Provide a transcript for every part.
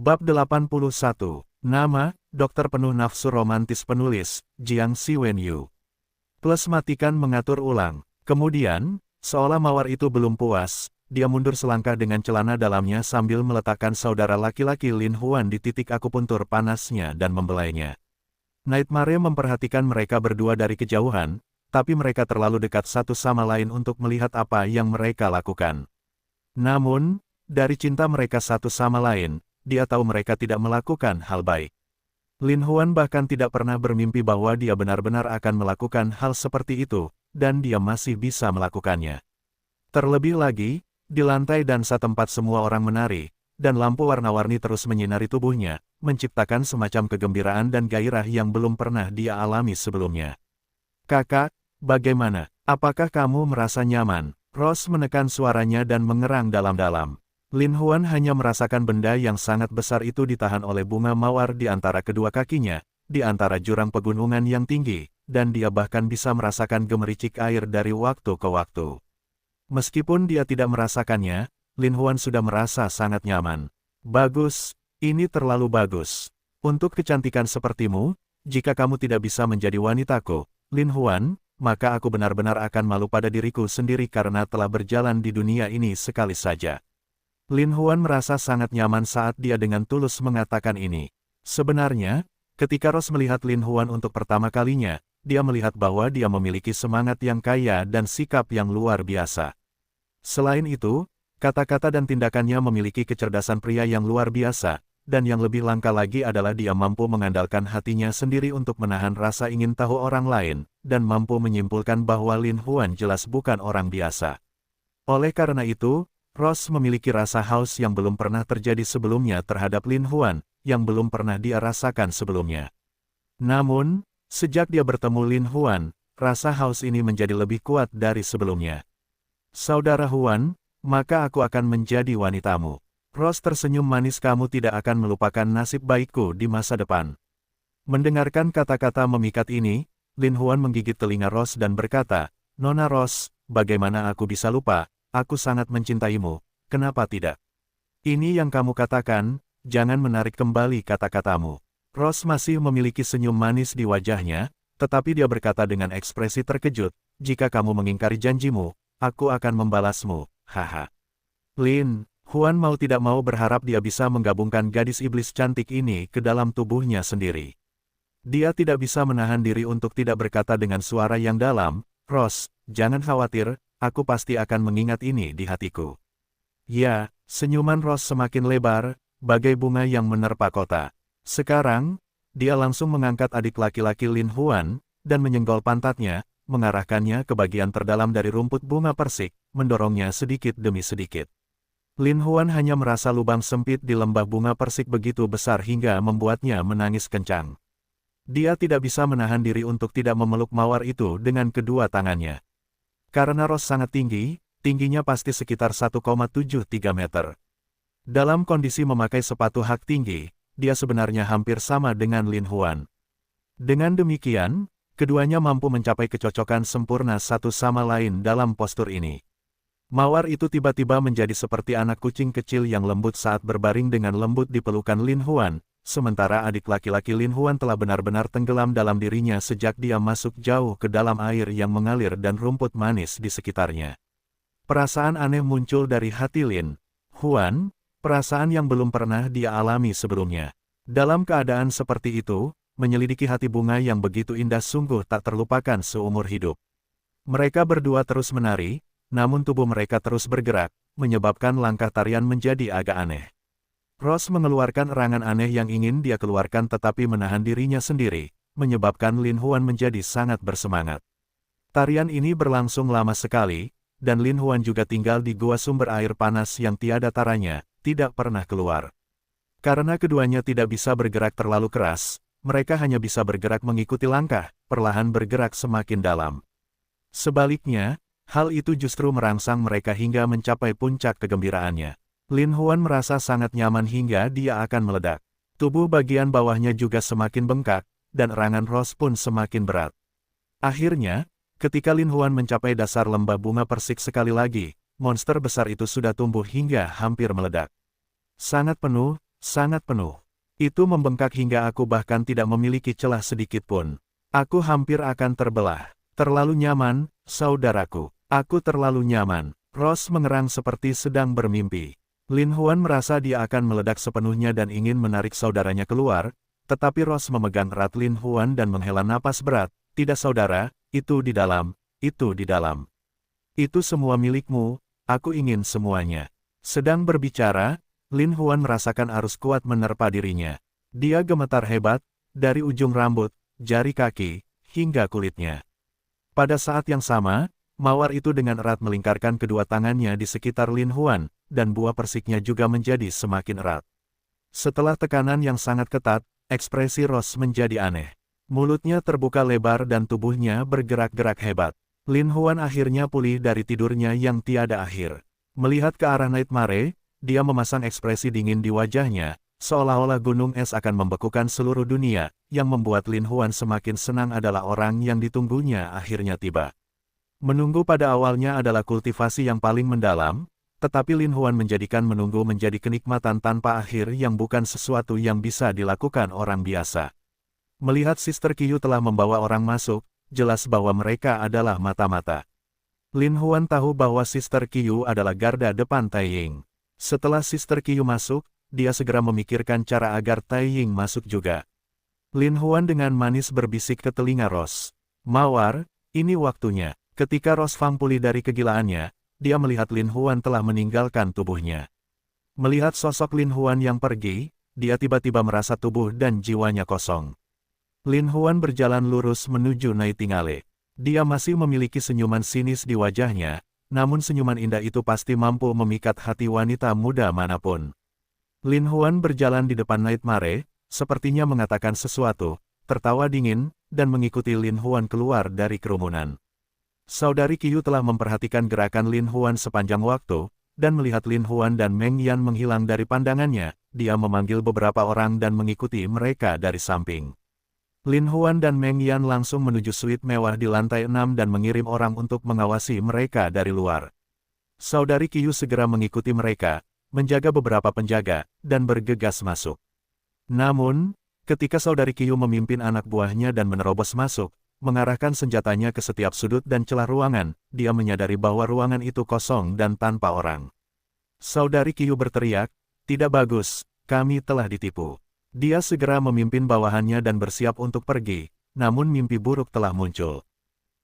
Bab 81. Nama, Dokter Penuh Nafsu Romantis Penulis, Jiang Siwenyu. Plus matikan mengatur ulang. Kemudian, seolah mawar itu belum puas, dia mundur selangkah dengan celana dalamnya sambil meletakkan saudara laki-laki Lin Huan di titik akupuntur panasnya dan membelainya. Nightmare memperhatikan mereka berdua dari kejauhan, tapi mereka terlalu dekat satu sama lain untuk melihat apa yang mereka lakukan. Namun, dari cinta mereka satu sama lain, dia tahu mereka tidak melakukan hal baik. Lin Huan bahkan tidak pernah bermimpi bahwa dia benar-benar akan melakukan hal seperti itu, dan dia masih bisa melakukannya. Terlebih lagi, di lantai dan setempat semua orang menari, dan lampu warna-warni terus menyinari tubuhnya, menciptakan semacam kegembiraan dan gairah yang belum pernah dia alami sebelumnya. "Kakak, bagaimana? Apakah kamu merasa nyaman?" Rose menekan suaranya dan mengerang dalam-dalam. Lin Huan hanya merasakan benda yang sangat besar itu ditahan oleh bunga mawar di antara kedua kakinya, di antara jurang pegunungan yang tinggi, dan dia bahkan bisa merasakan gemericik air dari waktu ke waktu. Meskipun dia tidak merasakannya, Lin Huan sudah merasa sangat nyaman. "Bagus, ini terlalu bagus. Untuk kecantikan sepertimu, jika kamu tidak bisa menjadi wanitaku, Lin Huan, maka aku benar-benar akan malu pada diriku sendiri karena telah berjalan di dunia ini sekali saja." Lin Huan merasa sangat nyaman saat dia dengan tulus mengatakan ini. Sebenarnya, ketika Rose melihat Lin Huan untuk pertama kalinya, dia melihat bahwa dia memiliki semangat yang kaya dan sikap yang luar biasa. Selain itu, kata-kata dan tindakannya memiliki kecerdasan pria yang luar biasa, dan yang lebih langka lagi adalah dia mampu mengandalkan hatinya sendiri untuk menahan rasa ingin tahu orang lain, dan mampu menyimpulkan bahwa Lin Huan jelas bukan orang biasa. Oleh karena itu, Rose memiliki rasa haus yang belum pernah terjadi sebelumnya terhadap Lin Huan, yang belum pernah dia rasakan sebelumnya. Namun, sejak dia bertemu Lin Huan, rasa haus ini menjadi lebih kuat dari sebelumnya. "Saudara Huan, maka aku akan menjadi wanitamu." Rose tersenyum manis. "Kamu tidak akan melupakan nasib baikku di masa depan." Mendengarkan kata-kata memikat ini, Lin Huan menggigit telinga Rose dan berkata, "Nona Rose, bagaimana aku bisa lupa? Aku sangat mencintaimu, kenapa tidak? Ini yang kamu katakan, jangan menarik kembali kata-katamu." Rose masih memiliki senyum manis di wajahnya, tetapi dia berkata dengan ekspresi terkejut, "Jika kamu mengingkari janjimu, aku akan membalasmu, haha." Lin Huan mau tidak mau berharap dia bisa menggabungkan gadis iblis cantik ini ke dalam tubuhnya sendiri. Dia tidak bisa menahan diri untuk tidak berkata dengan suara yang dalam, "Rose, jangan khawatir, aku pasti akan mengingat ini di hatiku." Ya, senyuman Rose semakin lebar, bagai bunga yang menerpa kota. Sekarang, dia langsung mengangkat adik laki-laki Lin Huan, dan menyenggol pantatnya, mengarahkannya ke bagian terdalam dari rumput bunga persik, mendorongnya sedikit demi sedikit. Lin Huan hanya merasa lubang sempit di lembah bunga persik begitu besar hingga membuatnya menangis kencang. Dia tidak bisa menahan diri untuk tidak memeluk mawar itu dengan kedua tangannya. Karena Rose sangat tinggi, tingginya pasti sekitar 1,73 meter. Dalam kondisi memakai sepatu hak tinggi, dia sebenarnya hampir sama dengan Lin Huan. Dengan demikian, keduanya mampu mencapai kecocokan sempurna satu sama lain dalam postur ini. Mawar itu tiba-tiba menjadi seperti anak kucing kecil yang lembut saat berbaring dengan lembut di pelukan Lin Huan, sementara adik laki-laki Lin Huan telah benar-benar tenggelam dalam dirinya sejak dia masuk jauh ke dalam air yang mengalir dan rumput manis di sekitarnya. Perasaan aneh muncul dari hati Lin Huan, perasaan yang belum pernah dia alami sebelumnya. Dalam keadaan seperti itu, menyelidiki hati bunga yang begitu indah sungguh tak terlupakan seumur hidup. Mereka berdua terus menari, namun tubuh mereka terus bergerak, menyebabkan langkah tarian menjadi agak aneh. Rose mengeluarkan erangan aneh yang ingin dia keluarkan tetapi menahan dirinya sendiri, menyebabkan Lin Huan menjadi sangat bersemangat. Tarian ini berlangsung lama sekali, dan Lin Huan juga tinggal di gua sumber air panas yang tiada taranya, tidak pernah keluar. Karena keduanya tidak bisa bergerak terlalu keras, mereka hanya bisa bergerak mengikuti langkah, perlahan bergerak semakin dalam. Sebaliknya, hal itu justru merangsang mereka hingga mencapai puncak kegembiraannya. Lin Huan merasa sangat nyaman hingga dia akan meledak. Tubuh bagian bawahnya juga semakin bengkak, dan erangan Rose pun semakin berat. Akhirnya, ketika Lin Huan mencapai dasar lembah bunga persik sekali lagi, monster besar itu sudah tumbuh hingga hampir meledak. Sangat penuh, sangat penuh. Itu membengkak hingga aku bahkan tidak memiliki celah sedikit pun. Aku hampir akan terbelah. Terlalu nyaman, saudaraku. Aku terlalu nyaman. Ross mengerang seperti sedang bermimpi. Lin Huan merasa dia akan meledak sepenuhnya dan ingin menarik saudaranya keluar, tetapi Ross memegang erat Lin Huan dan menghela napas berat. Tidak saudara, itu di dalam, itu di dalam. Itu semua milikmu, aku ingin semuanya. Sedang berbicara, Lin Huan merasakan arus kuat menerpa dirinya. Dia gemetar hebat, dari ujung rambut, jari kaki, hingga kulitnya. Pada saat yang sama, mawar itu dengan erat melingkarkan kedua tangannya di sekitar Lin Huan, dan buah persiknya juga menjadi semakin erat. Setelah tekanan yang sangat ketat, ekspresi Ross menjadi aneh. Mulutnya terbuka lebar dan tubuhnya bergerak-gerak hebat. Lin Huan akhirnya pulih dari tidurnya yang tiada akhir. Melihat ke arah Nightmare, dia memasang ekspresi dingin di wajahnya, seolah-olah gunung es akan membekukan seluruh dunia. Yang membuat Lin Huan semakin senang adalah orang yang ditunggunya akhirnya tiba. Menunggu pada awalnya adalah kultivasi yang paling mendalam, tetapi Lin Huan menjadikan menunggu menjadi kenikmatan tanpa akhir yang bukan sesuatu yang bisa dilakukan orang biasa. Melihat Sister Qiu telah membawa orang masuk, jelas bahwa mereka adalah mata-mata. Lin Huan tahu bahwa Sister Qiu adalah garda depan Taiying. Setelah Sister Qiu masuk, dia segera memikirkan cara agar Taiying masuk juga. Lin Huan dengan manis berbisik ke telinga Ross. Mawar, ini waktunya. Ketika Ross Fang pulih dari kegilaannya, dia melihat Lin Huan telah meninggalkan tubuhnya. Melihat sosok Lin Huan yang pergi, dia tiba-tiba merasa tubuh dan jiwanya kosong. Lin Huan berjalan lurus menuju Nightingale. Dia masih memiliki senyuman sinis di wajahnya, namun senyuman indah itu pasti mampu memikat hati wanita muda manapun. Lin Huan berjalan di depan Nightmare, sepertinya mengatakan sesuatu, tertawa dingin, dan mengikuti Lin Huan keluar dari kerumunan. Saudari Qiu telah memperhatikan gerakan Lin Huan sepanjang waktu, dan melihat Lin Huan dan Meng Yan menghilang dari pandangannya, dia memanggil beberapa orang dan mengikuti mereka dari samping. Lin Huan dan Meng Yan langsung menuju suite mewah di lantai 6 dan mengirim orang untuk mengawasi mereka dari luar. Saudari Qiu segera mengikuti mereka, menjaga beberapa penjaga, dan bergegas masuk. Namun, ketika saudari Qiu memimpin anak buahnya dan menerobos masuk, mengarahkan senjatanya ke setiap sudut dan celah ruangan, dia menyadari bahwa ruangan itu kosong dan tanpa orang. Saudari Qiu berteriak, "Tidak bagus, kami telah ditipu." Dia segera memimpin bawahannya dan bersiap untuk pergi, namun mimpi buruk telah muncul.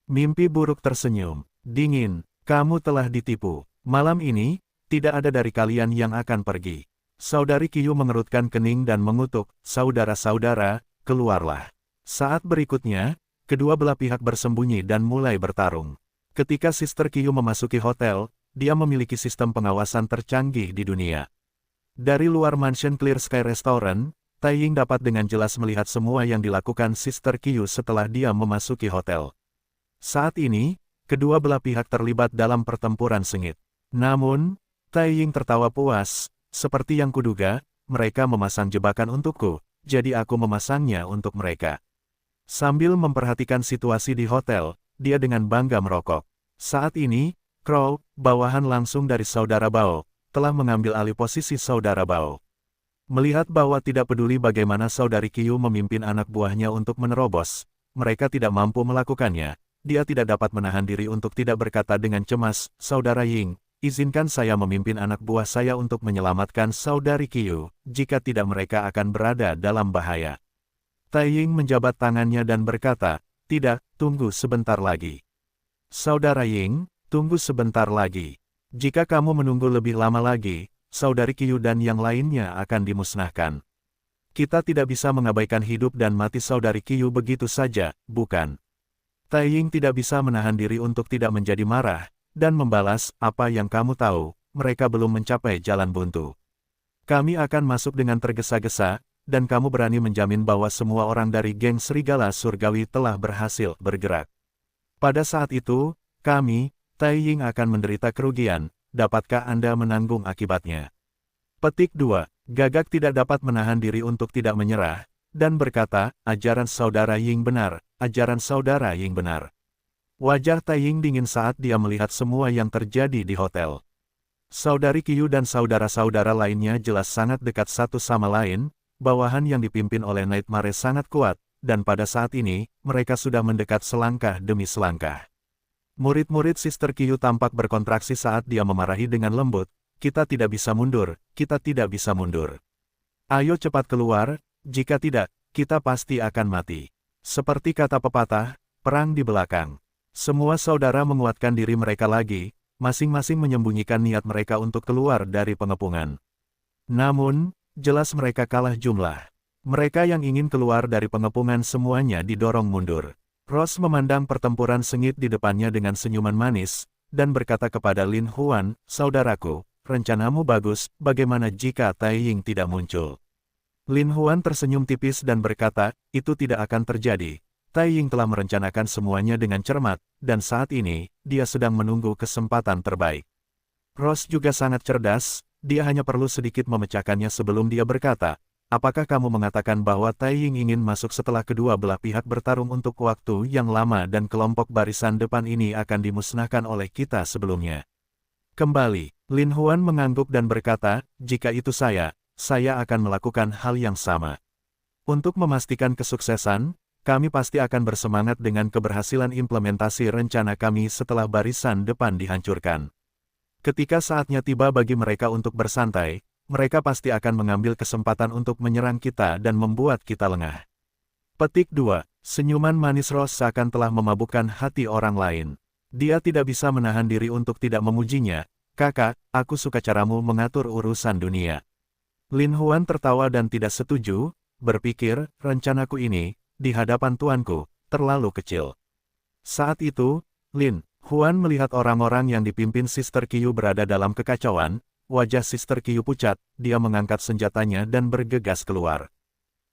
Mimpi buruk tersenyum, dingin, "Kamu telah ditipu. Malam ini, tidak ada dari kalian yang akan pergi." Saudari Qiu mengerutkan kening dan mengutuk, "Saudara-saudara, keluarlah." Saat berikutnya, kedua belah pihak bersembunyi dan mulai bertarung. Ketika Sister Qiu memasuki hotel, dia memiliki sistem pengawasan tercanggih di dunia. Dari luar mansion Clear Sky Restaurant, Taiying dapat dengan jelas melihat semua yang dilakukan Sister Qiu setelah dia memasuki hotel. Saat ini, kedua belah pihak terlibat dalam pertempuran sengit. Namun, Taiying tertawa puas, "Seperti yang kuduga, mereka memasang jebakan untukku, jadi aku memasangnya untuk mereka." Sambil memperhatikan situasi di hotel, dia dengan bangga merokok. Saat ini, Crow, bawahan langsung dari Saudara Bao, telah mengambil alih posisi Saudara Bao. Melihat bahwa tidak peduli bagaimana Saudari Qiu memimpin anak buahnya untuk menerobos, mereka tidak mampu melakukannya, dia tidak dapat menahan diri untuk tidak berkata dengan cemas, "Saudara Ying, izinkan saya memimpin anak buah saya untuk menyelamatkan Saudari Qiu, jika tidak mereka akan berada dalam bahaya." Taiying menjabat tangannya dan berkata, "Tidak, tunggu sebentar lagi. Saudara Ying, tunggu sebentar lagi. Jika kamu menunggu lebih lama lagi, Saudari Qiu dan yang lainnya akan dimusnahkan. Kita tidak bisa mengabaikan hidup dan mati Saudari Qiu begitu saja, bukan?" Taiying tidak bisa menahan diri untuk tidak menjadi marah, dan membalas, "Apa yang kamu tahu, mereka belum mencapai jalan buntu. Kami akan masuk dengan tergesa-gesa, dan kamu berani menjamin bahwa semua orang dari geng Serigala Surgawi telah berhasil bergerak. Pada saat itu, kami, Taiying akan menderita kerugian. Dapatkah Anda menanggung akibatnya?" Petik 2. Gagak tidak dapat menahan diri untuk tidak menyerah, dan berkata, "Ajaran Saudara Ying benar, ajaran Saudara Ying benar." Wajah Taiying dingin saat dia melihat semua yang terjadi di hotel. Saudari Qiu dan saudara-saudara lainnya jelas sangat dekat satu sama lain, bawahan yang dipimpin oleh Nightmare sangat kuat, dan pada saat ini, mereka sudah mendekat selangkah demi selangkah. Murid-murid Sister Qiu tampak berkontraksi saat dia memarahi dengan lembut, kita tidak bisa mundur, kita tidak bisa mundur. Ayo cepat keluar, jika tidak, kita pasti akan mati. Seperti kata pepatah, perang di belakang. Semua saudara menguatkan diri mereka lagi, masing-masing menyembunyikan niat mereka untuk keluar dari pengepungan. Namun, jelas mereka kalah jumlah. Mereka yang ingin keluar dari pengepungan semuanya didorong mundur. Ross memandang pertempuran sengit di depannya dengan senyuman manis, dan berkata kepada Lin Huan, saudaraku, rencanamu bagus, bagaimana jika Tai Ying tidak muncul? Lin Huan tersenyum tipis dan berkata, itu tidak akan terjadi. Tai Ying telah merencanakan semuanya dengan cermat, dan saat ini, dia sedang menunggu kesempatan terbaik. Ross juga sangat cerdas, dia hanya perlu sedikit memecahkannya sebelum dia berkata, apakah kamu mengatakan bahwa Tai Ying ingin masuk setelah kedua belah pihak bertarung untuk waktu yang lama dan kelompok barisan depan ini akan dimusnahkan oleh kita sebelumnya? Kembali, Lin Huan mengangguk dan berkata, jika itu saya akan melakukan hal yang sama. Untuk memastikan kesuksesan, kami pasti akan bersemangat dengan keberhasilan implementasi rencana kami setelah barisan depan dihancurkan. Ketika saatnya tiba bagi mereka untuk bersantai, mereka pasti akan mengambil kesempatan untuk menyerang kita dan membuat kita lengah. Petik 2. Senyuman manis Ross seakan telah memabukkan hati orang lain. Dia tidak bisa menahan diri untuk tidak memujinya. Kakak, aku suka caramu mengatur urusan dunia. Lin Huan tertawa dan tidak setuju, berpikir, rencanaku ini, di hadapan tuanku, terlalu kecil. Saat itu, Lin Huan melihat orang-orang yang dipimpin Sister Qiu berada dalam kekacauan, wajah Sister Qiu pucat, dia mengangkat senjatanya dan bergegas keluar.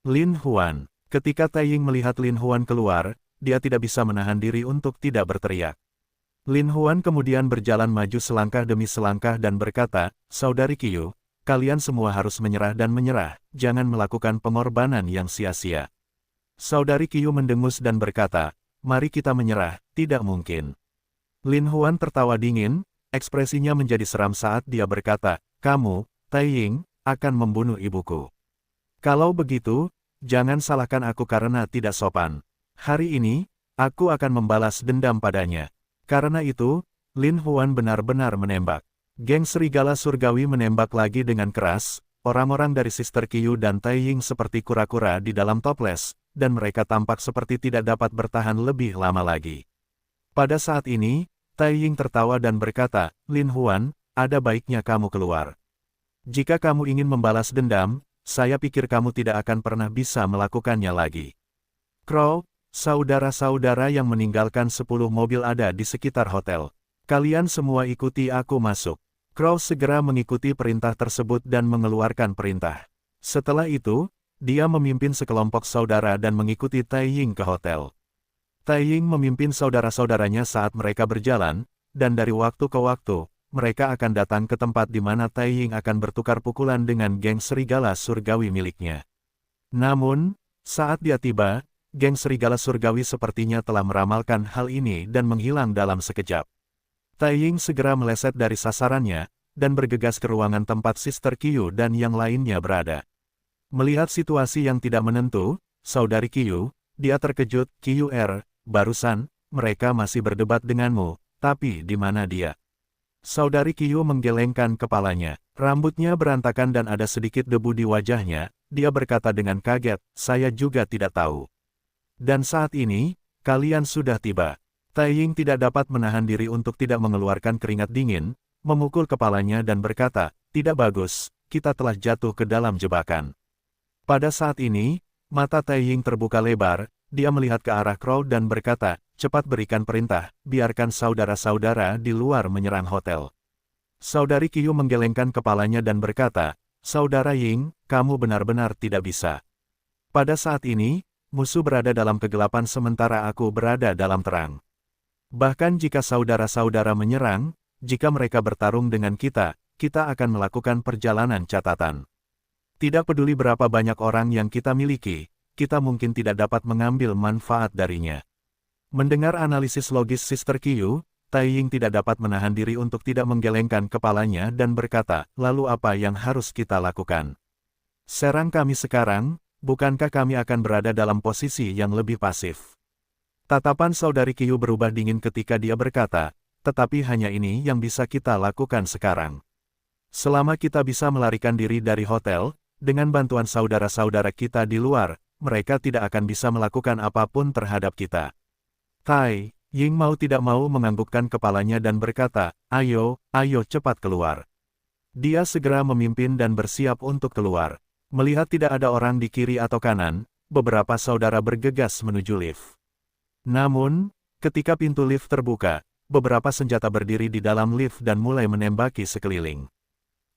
Lin Huan. Ketika Tai Ying melihat Lin Huan keluar, dia tidak bisa menahan diri untuk tidak berteriak. Lin Huan kemudian berjalan maju selangkah demi selangkah dan berkata, saudari Qiu, kalian semua harus menyerah dan menyerah, jangan melakukan pengorbanan yang sia-sia. Saudari Qiu mendengus dan berkata, mari kita menyerah, tidak mungkin. Lin Huan tertawa dingin, ekspresinya menjadi seram saat dia berkata, kamu, Tai Ying, akan membunuh ibuku. Kalau begitu, jangan salahkan aku karena tidak sopan. Hari ini, aku akan membalas dendam padanya. Karena itu, Lin Huan benar-benar menembak. Geng serigala surgawi menembak lagi dengan keras, orang-orang dari Sister Qiu dan Tai Ying seperti kura-kura di dalam toples, dan mereka tampak seperti tidak dapat bertahan lebih lama lagi. Pada saat ini, Tai Ying tertawa dan berkata, Lin Huan, ada baiknya kamu keluar. Jika kamu ingin membalas dendam, saya pikir kamu tidak akan pernah bisa melakukannya lagi. Crow, saudara-saudara yang meninggalkan 10 mobil ada di sekitar hotel. Kalian semua ikuti aku masuk. Crow segera mengikuti perintah tersebut dan mengeluarkan perintah. Setelah itu, dia memimpin sekelompok saudara dan mengikuti Tai Ying ke hotel. Tai Ying memimpin saudara-saudaranya saat mereka berjalan, dan dari waktu ke waktu, mereka akan datang ke tempat di mana Tai Ying akan bertukar pukulan dengan geng serigala surgawi miliknya. Namun, saat dia tiba, geng serigala surgawi sepertinya telah meramalkan hal ini dan menghilang dalam sekejap. Tai Ying segera meleset dari sasarannya, dan bergegas ke ruangan tempat Sister Qiu dan yang lainnya berada. Melihat situasi yang tidak menentu, saudari Qiu, dia terkejut, Qiu barusan, mereka masih berdebat denganmu, tapi di mana dia? Saudari Qiu menggelengkan kepalanya, rambutnya berantakan dan ada sedikit debu di wajahnya, dia berkata dengan kaget, saya juga tidak tahu. Dan saat ini, kalian sudah tiba. Tai Ying tidak dapat menahan diri untuk tidak mengeluarkan keringat dingin, memukul kepalanya dan berkata, tidak bagus, kita telah jatuh ke dalam jebakan. Pada saat ini, mata Tai Ying terbuka lebar, dia melihat ke arah Crow dan berkata, cepat berikan perintah, biarkan saudara-saudara di luar menyerang hotel. Saudari Qiu menggelengkan kepalanya dan berkata, saudara Ying, kamu benar-benar tidak bisa. Pada saat ini, musuh berada dalam kegelapan sementara aku berada dalam terang. Bahkan jika saudara-saudara menyerang, jika mereka bertarung dengan kita akan melakukan perjalanan catatan. Tidak peduli berapa banyak orang yang kita miliki, kita mungkin tidak dapat mengambil manfaat darinya. Mendengar analisis logis Sister Qiu, Tai Ying tidak dapat menahan diri untuk tidak menggelengkan kepalanya dan berkata, lalu apa yang harus kita lakukan? Serang kami sekarang, bukankah kami akan berada dalam posisi yang lebih pasif? Tatapan saudari Qiu berubah dingin ketika dia berkata, tetapi hanya ini yang bisa kita lakukan sekarang. Selama kita bisa melarikan diri dari hotel, dengan bantuan saudara-saudara kita di luar, mereka tidak akan bisa melakukan apapun terhadap kita. Tai Ying mau tidak mau menganggukkan kepalanya dan berkata, ayo cepat keluar. Dia segera memimpin dan bersiap untuk keluar. Melihat tidak ada orang di kiri atau kanan, beberapa saudara bergegas menuju lift. Namun, ketika pintu lift terbuka, beberapa senjata berdiri di dalam lift dan mulai menembaki sekeliling.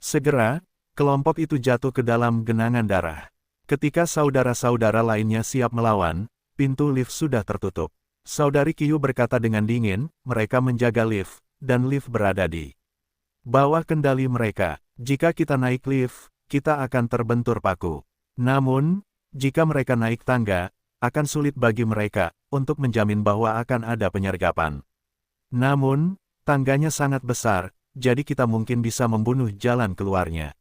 Segera, kelompok itu jatuh ke dalam genangan darah. Ketika saudara-saudara lainnya siap melawan, pintu lift sudah tertutup. Saudari Qiu berkata dengan dingin, mereka menjaga lift, dan lift berada di bawah kendali mereka. Jika kita naik lift, kita akan terbentur paku. Namun, jika mereka naik tangga, akan sulit bagi mereka untuk menjamin bahwa akan ada penyergapan. Namun, tangganya sangat besar, jadi kita mungkin bisa membunuh jalan keluarnya.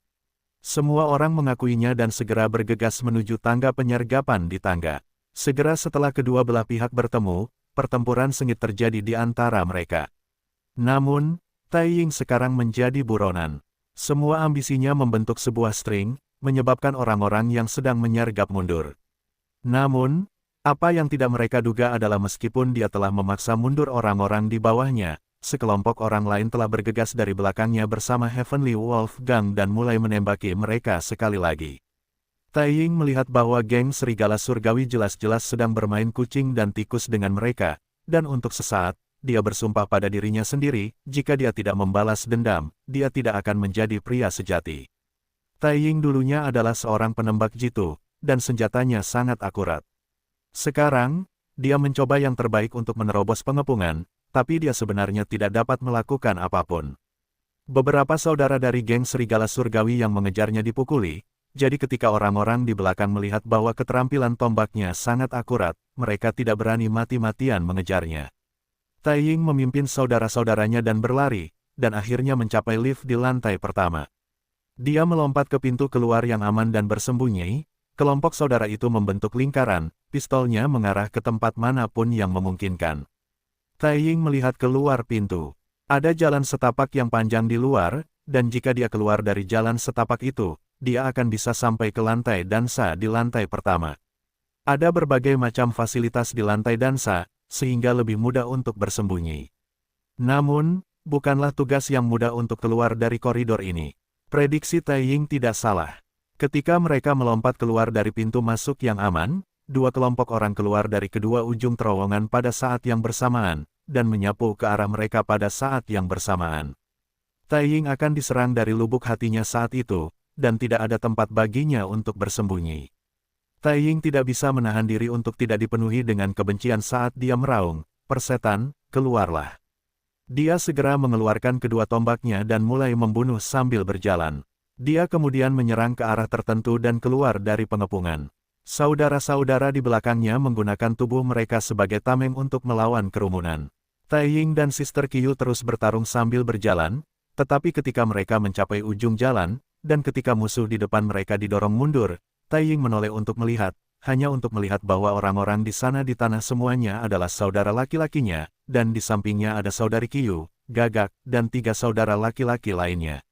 Semua orang mengakuinya dan segera bergegas menuju tangga penyergapan di tangga. Segera setelah kedua belah pihak bertemu, pertempuran sengit terjadi di antara mereka. Namun, Tai Ying sekarang menjadi buronan. Semua ambisinya membentuk sebuah string, menyebabkan orang-orang yang sedang menyergap mundur. Namun, apa yang tidak mereka duga adalah meskipun dia telah memaksa mundur orang-orang di bawahnya, sekelompok orang lain telah bergegas dari belakangnya bersama Heavenly Wolf Gang dan mulai menembaki mereka sekali lagi. Tai Ying melihat bahwa geng serigala surgawi jelas-jelas sedang bermain kucing dan tikus dengan mereka, dan untuk sesaat, dia bersumpah pada dirinya sendiri, jika dia tidak membalas dendam, dia tidak akan menjadi pria sejati. Tai Ying dulunya adalah seorang penembak jitu, dan senjatanya sangat akurat. Sekarang, dia mencoba yang terbaik untuk menerobos pengepungan, tapi dia sebenarnya tidak dapat melakukan apapun. Beberapa saudara dari geng serigala surgawi yang mengejarnya dipukuli, jadi ketika orang-orang di belakang melihat bahwa keterampilan tombaknya sangat akurat, mereka tidak berani mati-matian mengejarnya. Tai Ying memimpin saudara-saudaranya dan berlari, dan akhirnya mencapai lift di lantai pertama. Dia melompat ke pintu keluar yang aman dan bersembunyi. Kelompok saudara itu membentuk lingkaran, pistolnya mengarah ke tempat manapun yang memungkinkan. Tai Ying melihat keluar pintu. Ada jalan setapak yang panjang di luar, dan jika dia keluar dari jalan setapak itu, dia akan bisa sampai ke lantai dansa di lantai pertama. Ada berbagai macam fasilitas di lantai dansa, sehingga lebih mudah untuk bersembunyi. Namun, bukanlah tugas yang mudah untuk keluar dari koridor ini. Prediksi Tai Ying tidak salah. Ketika mereka melompat keluar dari pintu masuk yang aman, dua kelompok orang keluar dari kedua ujung terowongan pada saat yang bersamaan, dan menyapu ke arah mereka pada saat yang bersamaan. Tai Ying akan diserang dari lubuk hatinya saat itu, dan tidak ada tempat baginya untuk bersembunyi. Tai Ying tidak bisa menahan diri untuk tidak dipenuhi dengan kebencian saat dia meraung, "Persetan, keluarlah." Dia segera mengeluarkan kedua tombaknya dan mulai membunuh sambil berjalan. Dia kemudian menyerang ke arah tertentu dan keluar dari pengepungan. Saudara-saudara di belakangnya menggunakan tubuh mereka sebagai tameng untuk melawan kerumunan. Tai Ying dan Sister Qiu terus bertarung sambil berjalan, tetapi ketika mereka mencapai ujung jalan, dan ketika musuh di depan mereka didorong mundur, Tai Ying menoleh untuk melihat, hanya untuk melihat bahwa orang-orang di sana di tanah semuanya adalah saudara laki-lakinya, dan di sampingnya ada saudari Qiu, Gagak, dan 3 saudara laki-laki lainnya.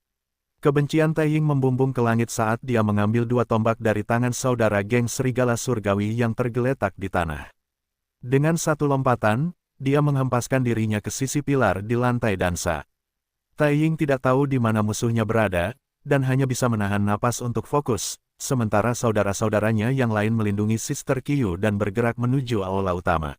Kebencian Tai Ying membumbung ke langit saat dia mengambil 2 tombak dari tangan saudara geng serigala surgawi yang tergeletak di tanah. Dengan satu lompatan, dia menghempaskan dirinya ke sisi pilar di lantai dansa. Tai Ying tidak tahu di mana musuhnya berada, dan hanya bisa menahan napas untuk fokus, sementara saudara-saudaranya yang lain melindungi Sister Qiu dan bergerak menuju aula utama.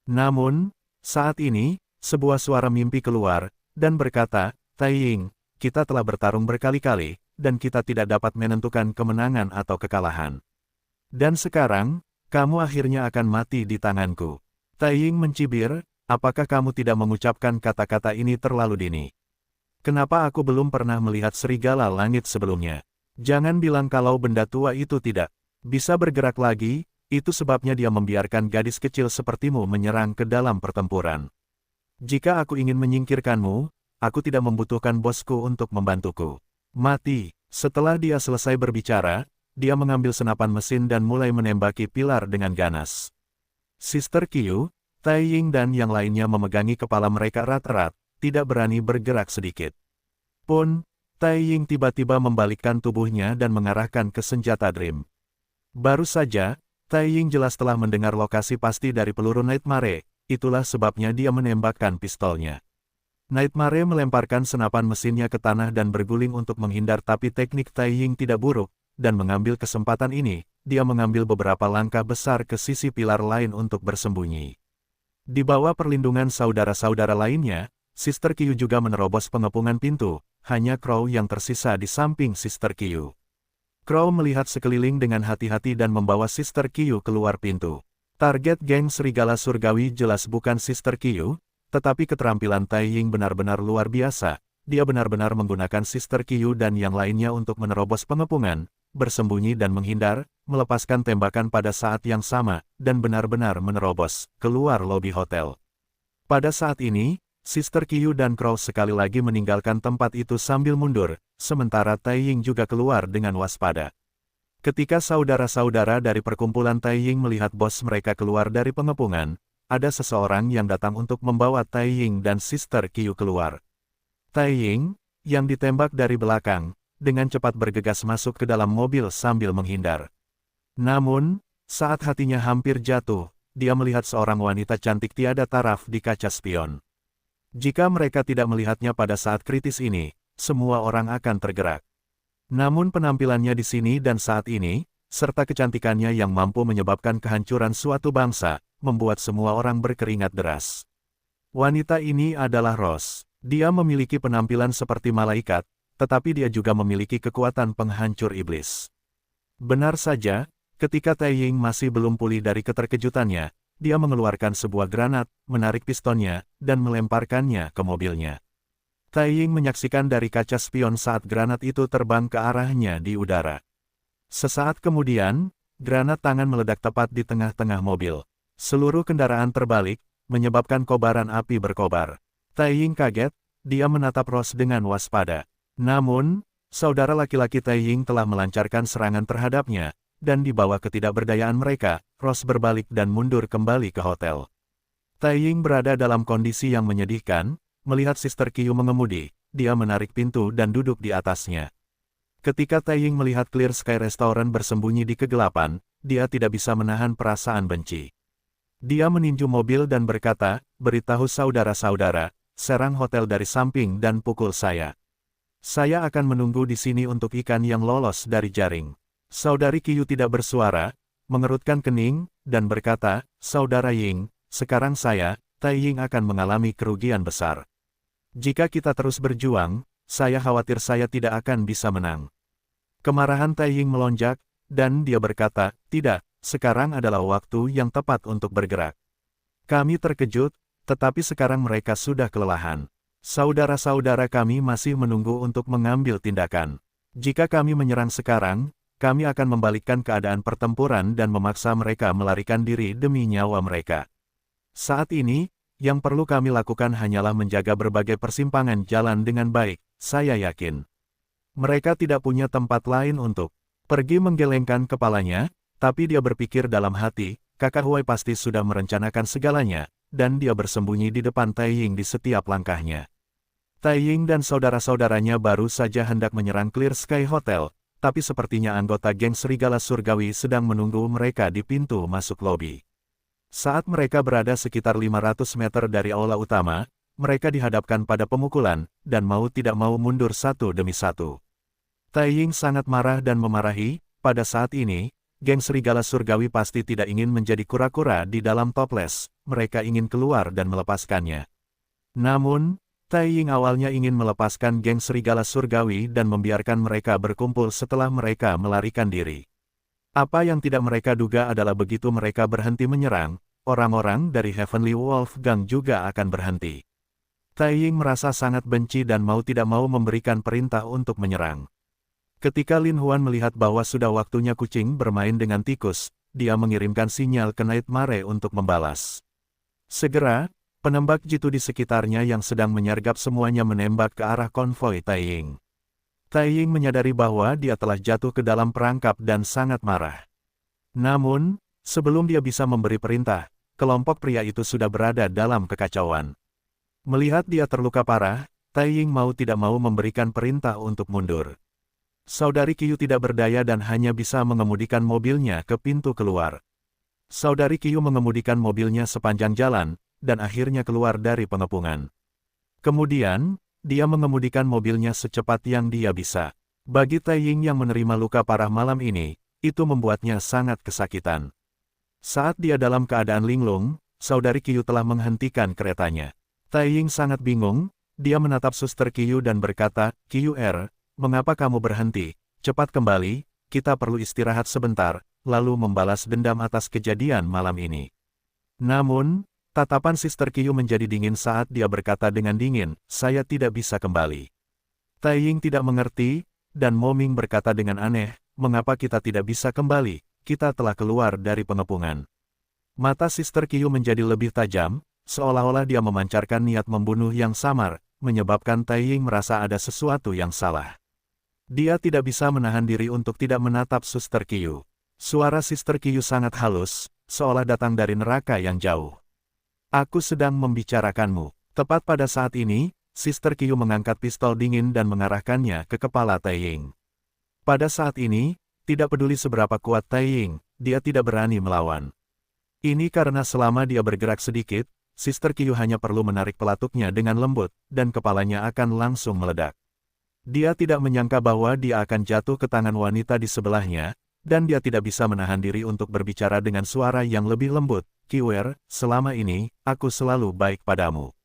Namun, saat ini, sebuah suara mimpi keluar, dan berkata, Tai Ying, kita telah bertarung berkali-kali, dan kita tidak dapat menentukan kemenangan atau kekalahan. Dan sekarang, kamu akhirnya akan mati di tanganku. Tai Ying mencibir, apakah kamu tidak mengucapkan kata-kata ini terlalu dini? Kenapa aku belum pernah melihat serigala langit sebelumnya? Jangan bilang kalau benda tua itu tidak bisa bergerak lagi, itu sebabnya dia membiarkan gadis kecil sepertimu menyerang ke dalam pertempuran. Jika aku ingin menyingkirkanmu, aku tidak membutuhkan bosku untuk membantuku. Mati. Setelah dia selesai berbicara, dia mengambil senapan mesin dan mulai menembaki pilar dengan ganas. Sister Qiu, Taiying dan yang lainnya memegangi kepala mereka erat-erat, tidak berani bergerak sedikit. Pun, Taiying tiba-tiba membalikkan tubuhnya dan mengarahkan ke senjata Dream. Baru saja, Taiying jelas telah mendengar lokasi pasti dari peluru Nightmare, itulah sebabnya dia menembakkan pistolnya. Nightmare melemparkan senapan mesinnya ke tanah dan berguling untuk menghindar, tapi teknik Taiying tidak buruk, dan mengambil kesempatan ini, dia mengambil beberapa langkah besar ke sisi pilar lain untuk bersembunyi. Di bawah perlindungan saudara-saudara lainnya, Sister Qiu juga menerobos pengepungan pintu, hanya Crow yang tersisa di samping Sister Qiu. Crow melihat sekeliling dengan hati-hati dan membawa Sister Qiu keluar pintu. Target geng serigala surgawi jelas bukan Sister Qiu, tetapi keterampilan Taiying benar-benar luar biasa. Dia benar-benar menggunakan Sister Qiu dan yang lainnya untuk menerobos pengepungan, bersembunyi dan menghindar, melepaskan tembakan pada saat yang sama, dan benar-benar menerobos keluar lobi hotel. Pada saat ini, Sister Qiu dan Crow sekali lagi meninggalkan tempat itu sambil mundur, sementara Taiying juga keluar dengan waspada. Ketika saudara-saudara dari perkumpulan Taiying melihat bos mereka keluar dari pengepungan, ada seseorang yang datang untuk membawa Taiying dan Sister Qiu keluar. Taiying, yang ditembak dari belakang, dengan cepat bergegas masuk ke dalam mobil sambil menghindar. Namun, saat hatinya hampir jatuh, dia melihat seorang wanita cantik tiada taraf di kaca spion. Jika mereka tidak melihatnya pada saat kritis ini, semua orang akan tergerak. Namun penampilannya di sini dan saat ini, serta kecantikannya yang mampu menyebabkan kehancuran suatu bangsa, membuat semua orang berkeringat deras. Wanita ini adalah Rose. Dia memiliki penampilan seperti malaikat, tetapi dia juga memiliki kekuatan penghancur iblis. Benar saja, ketika Taiying masih belum pulih dari keterkejutannya, dia mengeluarkan sebuah granat, menarik pistonnya, dan melemparkannya ke mobilnya. Taiying menyaksikan dari kaca spion saat granat itu terbang ke arahnya di udara. Sesaat kemudian, granat tangan meledak tepat di tengah-tengah mobil. Seluruh kendaraan terbalik, menyebabkan kobaran api berkobar. Taiying kaget, dia menatap Rose dengan waspada. Namun, saudara laki-laki Taiying telah melancarkan serangan terhadapnya, dan di bawah ketidakberdayaan mereka, Rose berbalik dan mundur kembali ke hotel. Taiying berada dalam kondisi yang menyedihkan, melihat Sister Qiu mengemudi, dia menarik pintu dan duduk di atasnya. Ketika Taiying melihat Clear Sky Restaurant bersembunyi di kegelapan, dia tidak bisa menahan perasaan benci. Dia meninju mobil dan berkata, beritahu saudara-saudara, serang hotel dari samping dan pukul saya. Saya akan menunggu di sini untuk ikan yang lolos dari jaring. Saudari Qiu tidak bersuara, mengerutkan kening, dan berkata, Saudara Ying, sekarang saya, Taiying akan mengalami kerugian besar. Jika kita terus berjuang, saya khawatir saya tidak akan bisa menang. Kemarahan Taiying melonjak, dan dia berkata, tidak, sekarang adalah waktu yang tepat untuk bergerak. Kami terkejut, tetapi sekarang mereka sudah kelelahan. Saudara-saudara kami masih menunggu untuk mengambil tindakan. Jika kami menyerang sekarang, kami akan membalikkan keadaan pertempuran dan memaksa mereka melarikan diri demi nyawa mereka. Saat ini, yang perlu kami lakukan hanyalah menjaga berbagai persimpangan jalan dengan baik, saya yakin. Mereka tidak punya tempat lain untuk pergi. Menggelengkan kepalanya, tapi dia berpikir dalam hati, kakak Huai pasti sudah merencanakan segalanya, dan dia bersembunyi di depan Taiying di setiap langkahnya. Taiying dan saudara-saudaranya baru saja hendak menyerang Clear Sky Hotel, tapi sepertinya anggota geng serigala surgawi sedang menunggu mereka di pintu masuk lobi. Saat mereka berada sekitar 500 meter dari aula utama, mereka dihadapkan pada pemukulan, dan mau tidak mau mundur satu demi satu. Taiying sangat marah dan memarahi, pada saat ini, geng serigala surgawi pasti tidak ingin menjadi kura-kura di dalam toples, mereka ingin keluar dan melepaskannya. Namun, Taiying awalnya ingin melepaskan geng serigala surgawi dan membiarkan mereka berkumpul setelah mereka melarikan diri. Apa yang tidak mereka duga adalah begitu mereka berhenti menyerang, orang-orang dari Heavenly Wolf Gang juga akan berhenti. Taiying merasa sangat benci dan mau tidak mau memberikan perintah untuk menyerang. Ketika Lin Huan melihat bahwa sudah waktunya kucing bermain dengan tikus, dia mengirimkan sinyal ke Nightmare untuk membalas. Segera, Penembak jitu di sekitarnya yang sedang menyergap semuanya menembak ke arah konvoi Taiying. Taiying menyadari bahwa dia telah jatuh ke dalam perangkap dan sangat marah. Namun, sebelum dia bisa memberi perintah, kelompok pria itu sudah berada dalam kekacauan. Melihat dia terluka parah, Taiying mau tidak mau memberikan perintah untuk mundur. Saudari Qiu tidak berdaya dan hanya bisa mengemudikan mobilnya ke pintu keluar. Saudari Qiu mengemudikan mobilnya sepanjang jalan, dan akhirnya keluar dari pengepungan. Kemudian, dia mengemudikan mobilnya secepat yang dia bisa. Bagi Taiying yang menerima luka parah malam ini, itu membuatnya sangat kesakitan. Saat dia dalam keadaan linglung, saudari Qiu telah menghentikan keretanya. Taiying sangat bingung, dia menatap suster Qiu dan berkata, "Qiu, mengapa kamu berhenti? Cepat kembali, kita perlu istirahat sebentar," lalu membalas dendam atas kejadian malam ini. Namun, tatapan Sister Qiu menjadi dingin saat dia berkata dengan dingin, "Saya tidak bisa kembali." Taiying tidak mengerti, dan Moming berkata dengan aneh, "Mengapa kita tidak bisa kembali? Kita telah keluar dari pengepungan." Mata Sister Qiu menjadi lebih tajam, seolah-olah dia memancarkan niat membunuh yang samar, menyebabkan Taiying merasa ada sesuatu yang salah. Dia tidak bisa menahan diri untuk tidak menatap Suster Qiu. Suara Sister Qiu sangat halus, seolah datang dari neraka yang jauh. "Aku sedang membicarakanmu." Tepat pada saat ini, Sister Qiu mengangkat pistol dingin dan mengarahkannya ke kepala Taiying. Pada saat ini, tidak peduli seberapa kuat Taiying, dia tidak berani melawan. Ini karena selama dia bergerak sedikit, Sister Qiu hanya perlu menarik pelatuknya dengan lembut, dan kepalanya akan langsung meledak. Dia tidak menyangka bahwa dia akan jatuh ke tangan wanita di sebelahnya, dan dia tidak bisa menahan diri untuk berbicara dengan suara yang lebih lembut. "Qiu, selama ini, aku selalu baik padamu.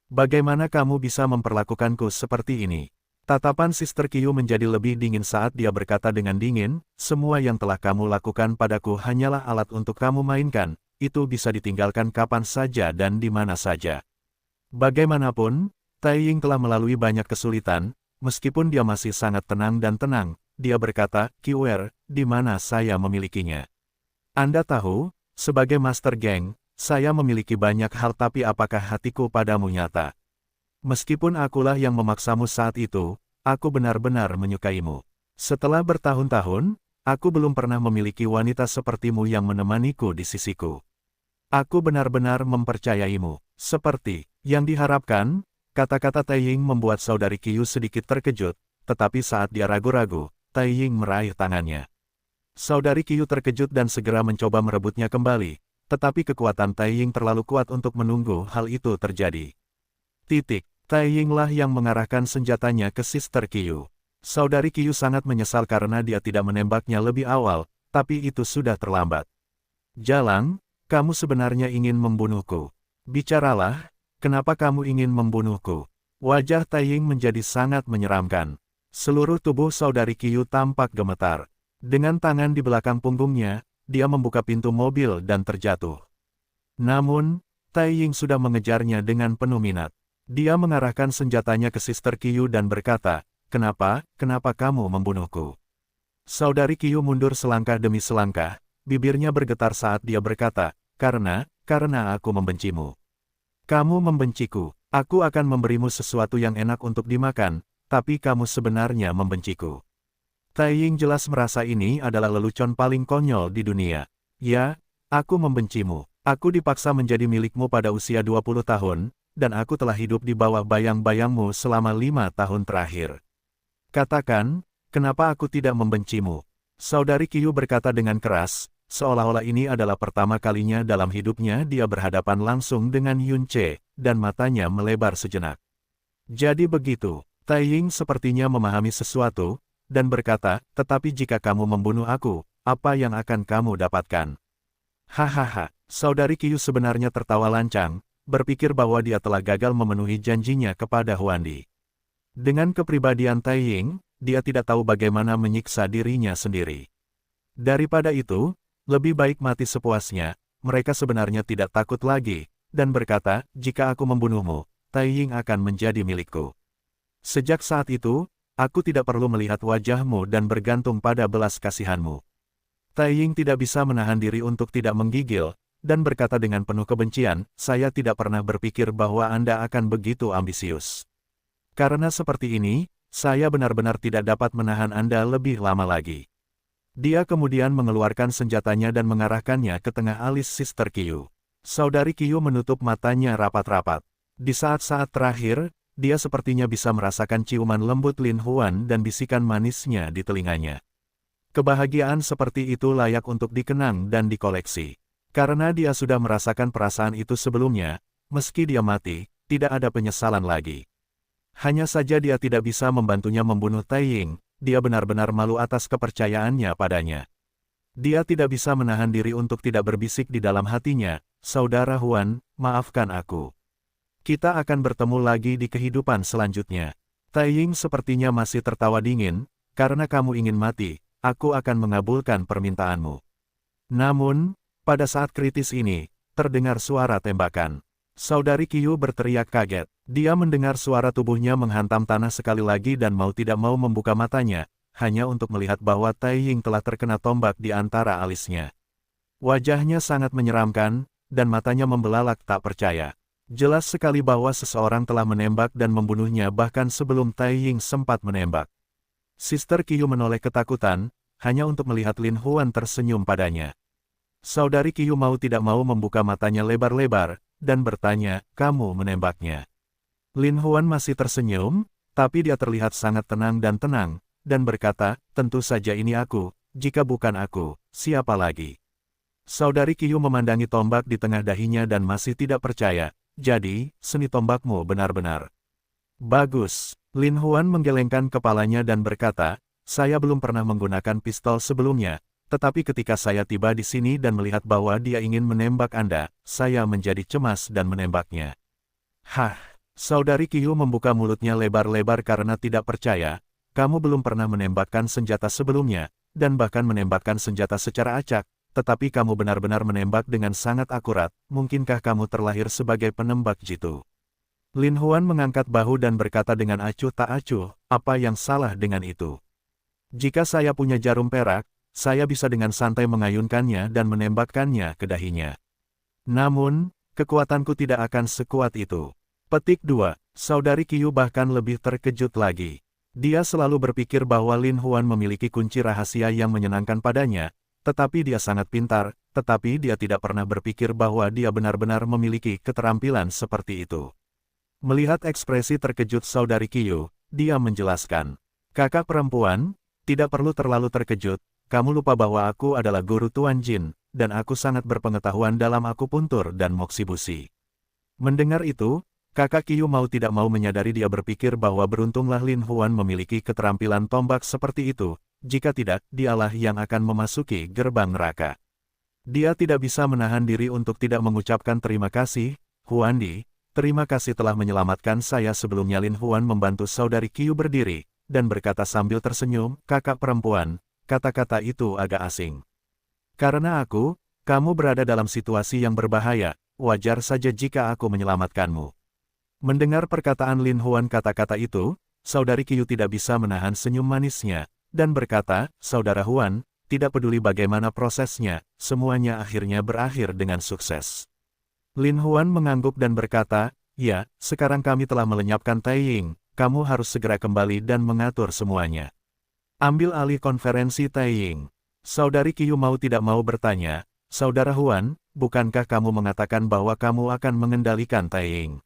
Bagaimana kamu bisa memperlakukanku seperti ini?" Tatapan Sister Qiu menjadi lebih dingin saat dia berkata dengan dingin, "Semua yang telah kamu lakukan padaku hanyalah alat untuk kamu mainkan, itu bisa ditinggalkan kapan saja dan di mana saja." Bagaimanapun, Taiying telah melalui banyak kesulitan. Meskipun dia masih sangat tenang dan tenang, dia berkata, "Qiu, di mana saya memilikinya?" "Anda tahu, sebagai Master Geng, saya memiliki banyak hal, tapi apakah hatiku padamu nyata? Meskipun akulah yang memaksamu saat itu, aku benar-benar menyukaimu. Setelah bertahun-tahun, aku belum pernah memiliki wanita sepertimu yang menemaniku di sisiku. Aku benar-benar mempercayaimu, seperti yang diharapkan." Kata-kata Taiying membuat saudari Qiu sedikit terkejut, tetapi saat dia ragu-ragu, Taiying meraih tangannya. Saudari Qiu terkejut dan segera mencoba merebutnya kembali, tetapi kekuatan Taiying terlalu kuat untuk menunggu hal itu terjadi. Taiying lah yang mengarahkan senjatanya ke Sister Qiu. Saudari Qiu sangat menyesal karena dia tidak menembaknya lebih awal, tapi itu sudah terlambat. "Jalang, kamu sebenarnya ingin membunuhku. Bicaralah. Kenapa kamu ingin membunuhku?" Wajah Taiying menjadi sangat menyeramkan. Seluruh tubuh saudari Qiu tampak gemetar. Dengan tangan di belakang punggungnya, dia membuka pintu mobil dan terjatuh. Namun, Taiying sudah mengejarnya dengan penuh minat. Dia mengarahkan senjatanya ke Sister Qiu dan berkata, Kenapa kamu membunuhku?" Saudari Qiu mundur selangkah demi selangkah, bibirnya bergetar saat dia berkata, Karena aku membencimu." "Kamu membenciku, aku akan memberimu sesuatu yang enak untuk dimakan, tapi kamu sebenarnya membenciku." Taiying jelas merasa ini adalah lelucon paling konyol di dunia. "Ya, aku membencimu. Aku dipaksa menjadi milikmu pada usia 20 tahun, dan aku telah hidup di bawah bayang-bayangmu selama 5 tahun terakhir. Katakan, kenapa aku tidak membencimu?" Saudari Qiu berkata dengan keras, seolah-olah ini adalah pertama kalinya dalam hidupnya dia berhadapan langsung dengan Yun Ce, dan matanya melebar sejenak. "Jadi begitu." Taiying sepertinya memahami sesuatu, dan berkata, "Tetapi jika kamu membunuh aku, apa yang akan kamu dapatkan?" Hahaha, saudari Qiu sebenarnya tertawa lancang, berpikir bahwa dia telah gagal memenuhi janjinya kepada Huandi. Dengan kepribadian Taiying, dia tidak tahu bagaimana menyiksa dirinya sendiri. Daripada itu, lebih baik mati sepuasnya. Mereka sebenarnya tidak takut lagi, dan berkata, "Jika aku membunuhmu, Taiying akan menjadi milikku. Sejak saat itu, aku tidak perlu melihat wajahmu dan bergantung pada belas kasihanmu." Taiying tidak bisa menahan diri untuk tidak menggigil, dan berkata dengan penuh kebencian, "Saya tidak pernah berpikir bahwa Anda akan begitu ambisius. Karena seperti ini, saya benar-benar tidak dapat menahan Anda lebih lama lagi." Dia kemudian mengeluarkan senjatanya dan mengarahkannya ke tengah alis Sister Qiu. Saudari Qiu menutup matanya rapat-rapat. Di saat-saat terakhir, dia sepertinya bisa merasakan ciuman lembut Lin Huan dan bisikan manisnya di telinganya. Kebahagiaan seperti itu layak untuk dikenang dan dikoleksi. Karena dia sudah merasakan perasaan itu sebelumnya, meski dia mati, tidak ada penyesalan lagi. Hanya saja dia tidak bisa membantunya membunuh Taiying, dia benar-benar malu atas kepercayaannya padanya. Dia tidak bisa menahan diri untuk tidak berbisik di dalam hatinya, "Saudara Huan, maafkan aku. Kita akan bertemu lagi di kehidupan selanjutnya." Taiying sepertinya masih tertawa dingin, "Karena kamu ingin mati, aku akan mengabulkan permintaanmu." Namun, pada saat kritis ini, terdengar suara tembakan. Saudari Qiu berteriak kaget. Dia mendengar suara tubuhnya menghantam tanah sekali lagi dan mau tidak mau membuka matanya, hanya untuk melihat bahwa Taiying telah terkena tombak di antara alisnya. Wajahnya sangat menyeramkan, dan matanya membelalak tak percaya. Jelas sekali bahwa seseorang telah menembak dan membunuhnya bahkan sebelum Taiying sempat menembak. Sister Qiu menoleh ketakutan, hanya untuk melihat Lin Huan tersenyum padanya. Saudari Qiu mau tidak mau membuka matanya lebar-lebar, dan bertanya, "Kamu menembaknya?" Lin Huan masih tersenyum, tapi dia terlihat sangat tenang, dan berkata, "Tentu saja ini aku, jika bukan aku, siapa lagi?" Saudari Qiu memandangi tombak di tengah dahinya dan masih tidak percaya, "Jadi, seni tombakmu benar-benar bagus." Lin Huan menggelengkan kepalanya dan berkata, "Saya belum pernah menggunakan pistol sebelumnya, tetapi ketika saya tiba di sini dan melihat bahwa dia ingin menembak Anda, saya menjadi cemas dan menembaknya." "Hah?" Saudari Qiu membuka mulutnya lebar-lebar karena tidak percaya, "Kamu belum pernah menembakkan senjata sebelumnya, dan bahkan menembakkan senjata secara acak, tetapi kamu benar-benar menembak dengan sangat akurat, mungkinkah kamu terlahir sebagai penembak jitu?" Lin Huan mengangkat bahu dan berkata dengan acuh tak acuh, "Apa yang salah dengan itu? Jika saya punya jarum perak, saya bisa dengan santai mengayunkannya dan menembakkannya ke dahinya. Namun, kekuatanku tidak akan sekuat itu." Petik 2. Saudari Qiu bahkan lebih terkejut lagi. Dia selalu berpikir bahwa Lin Huan memiliki kunci rahasia yang menyenangkan padanya, tetapi dia sangat pintar, tetapi dia tidak pernah berpikir bahwa dia benar-benar memiliki keterampilan seperti itu. Melihat ekspresi terkejut saudari Qiu, dia menjelaskan, "Kakak perempuan, tidak perlu terlalu terkejut, kamu lupa bahwa aku adalah guru Tuan Jin, dan aku sangat berpengetahuan dalam akupuntur dan moksibusi." Mendengar itu, kakak Qiu mau tidak mau menyadari, dia berpikir bahwa beruntunglah Lin Huan memiliki keterampilan tombak seperti itu, jika tidak, dialah yang akan memasuki gerbang neraka. Dia tidak bisa menahan diri untuk tidak mengucapkan terima kasih, "Huandi, terima kasih telah menyelamatkan saya." Sebelumnya Lin Huan membantu saudari Qiu berdiri, dan berkata sambil tersenyum, "Kakak perempuan, kata-kata itu agak asing. Karena kamu berada dalam situasi yang berbahaya, wajar saja jika aku menyelamatkanmu." Mendengar perkataan Lin Huan kata-kata itu, saudari Qiu tidak bisa menahan senyum manisnya, dan berkata, "Saudara Huan, tidak peduli bagaimana prosesnya, semuanya akhirnya berakhir dengan sukses." Lin Huan mengangguk dan berkata, "Ya, sekarang kami telah melenyapkan Taiying, kamu harus segera kembali dan mengatur semuanya. Ambil alih konferensi Taiying." Saudari Qiu mau tidak mau bertanya, "Saudara Huan, bukankah kamu mengatakan bahwa kamu akan mengendalikan Taiying?"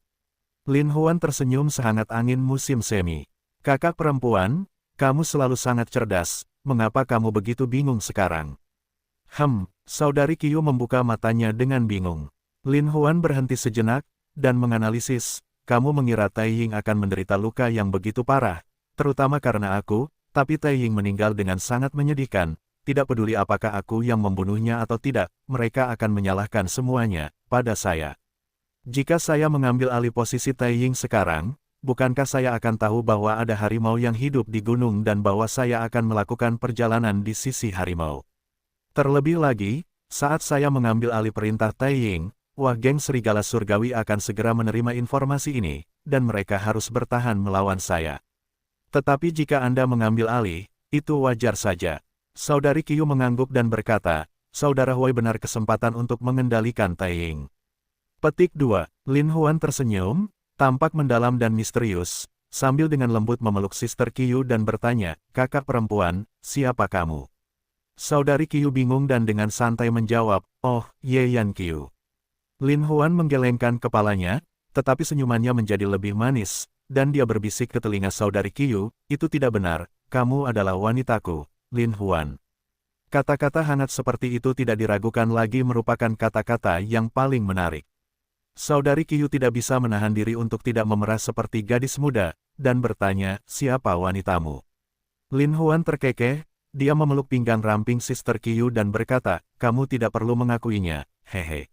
Lin Huan tersenyum sehangat angin musim semi. "Kakak perempuan, kamu selalu sangat cerdas, mengapa kamu begitu bingung sekarang?" Saudari Qiu membuka matanya dengan bingung. Lin Huan berhenti sejenak, dan menganalisis, "Kamu mengira Taiying akan menderita luka yang begitu parah, terutama karena aku, tapi Taiying meninggal dengan sangat menyedihkan, tidak peduli apakah aku yang membunuhnya atau tidak, mereka akan menyalahkan semuanya pada saya. Jika saya mengambil alih posisi Taiying sekarang, bukankah saya akan tahu bahwa ada harimau yang hidup di gunung dan bahwa saya akan melakukan perjalanan di sisi harimau? Terlebih lagi, saat saya mengambil alih perintah Taiying, geng serigala surgawi akan segera menerima informasi ini, dan mereka harus bertahan melawan saya. Tetapi jika Anda mengambil alih, itu wajar saja." Saudari Qiu mengangguk dan berkata, saudara Huai benar kesempatan untuk mengendalikan Taiying. Petik 2. Lin Huan tersenyum, tampak mendalam dan misterius, sambil dengan lembut memeluk Sister Qiu dan bertanya, kakak perempuan, siapa kamu? Saudari Qiu bingung dan dengan santai menjawab, oh, Ye Yan Qiu. Lin Huan menggelengkan kepalanya, tetapi senyumannya menjadi lebih manis, dan dia berbisik ke telinga saudari Qiu, itu tidak benar, kamu adalah wanitaku, Lin Huan. Kata-kata hangat seperti itu tidak diragukan lagi merupakan kata-kata yang paling menarik. Saudari Qiu tidak bisa menahan diri untuk tidak memerah seperti gadis muda, dan bertanya, siapa wanitamu? Lin Huan terkekeh, dia memeluk pinggang ramping Sister Qiu dan berkata, kamu tidak perlu mengakuinya, hehe.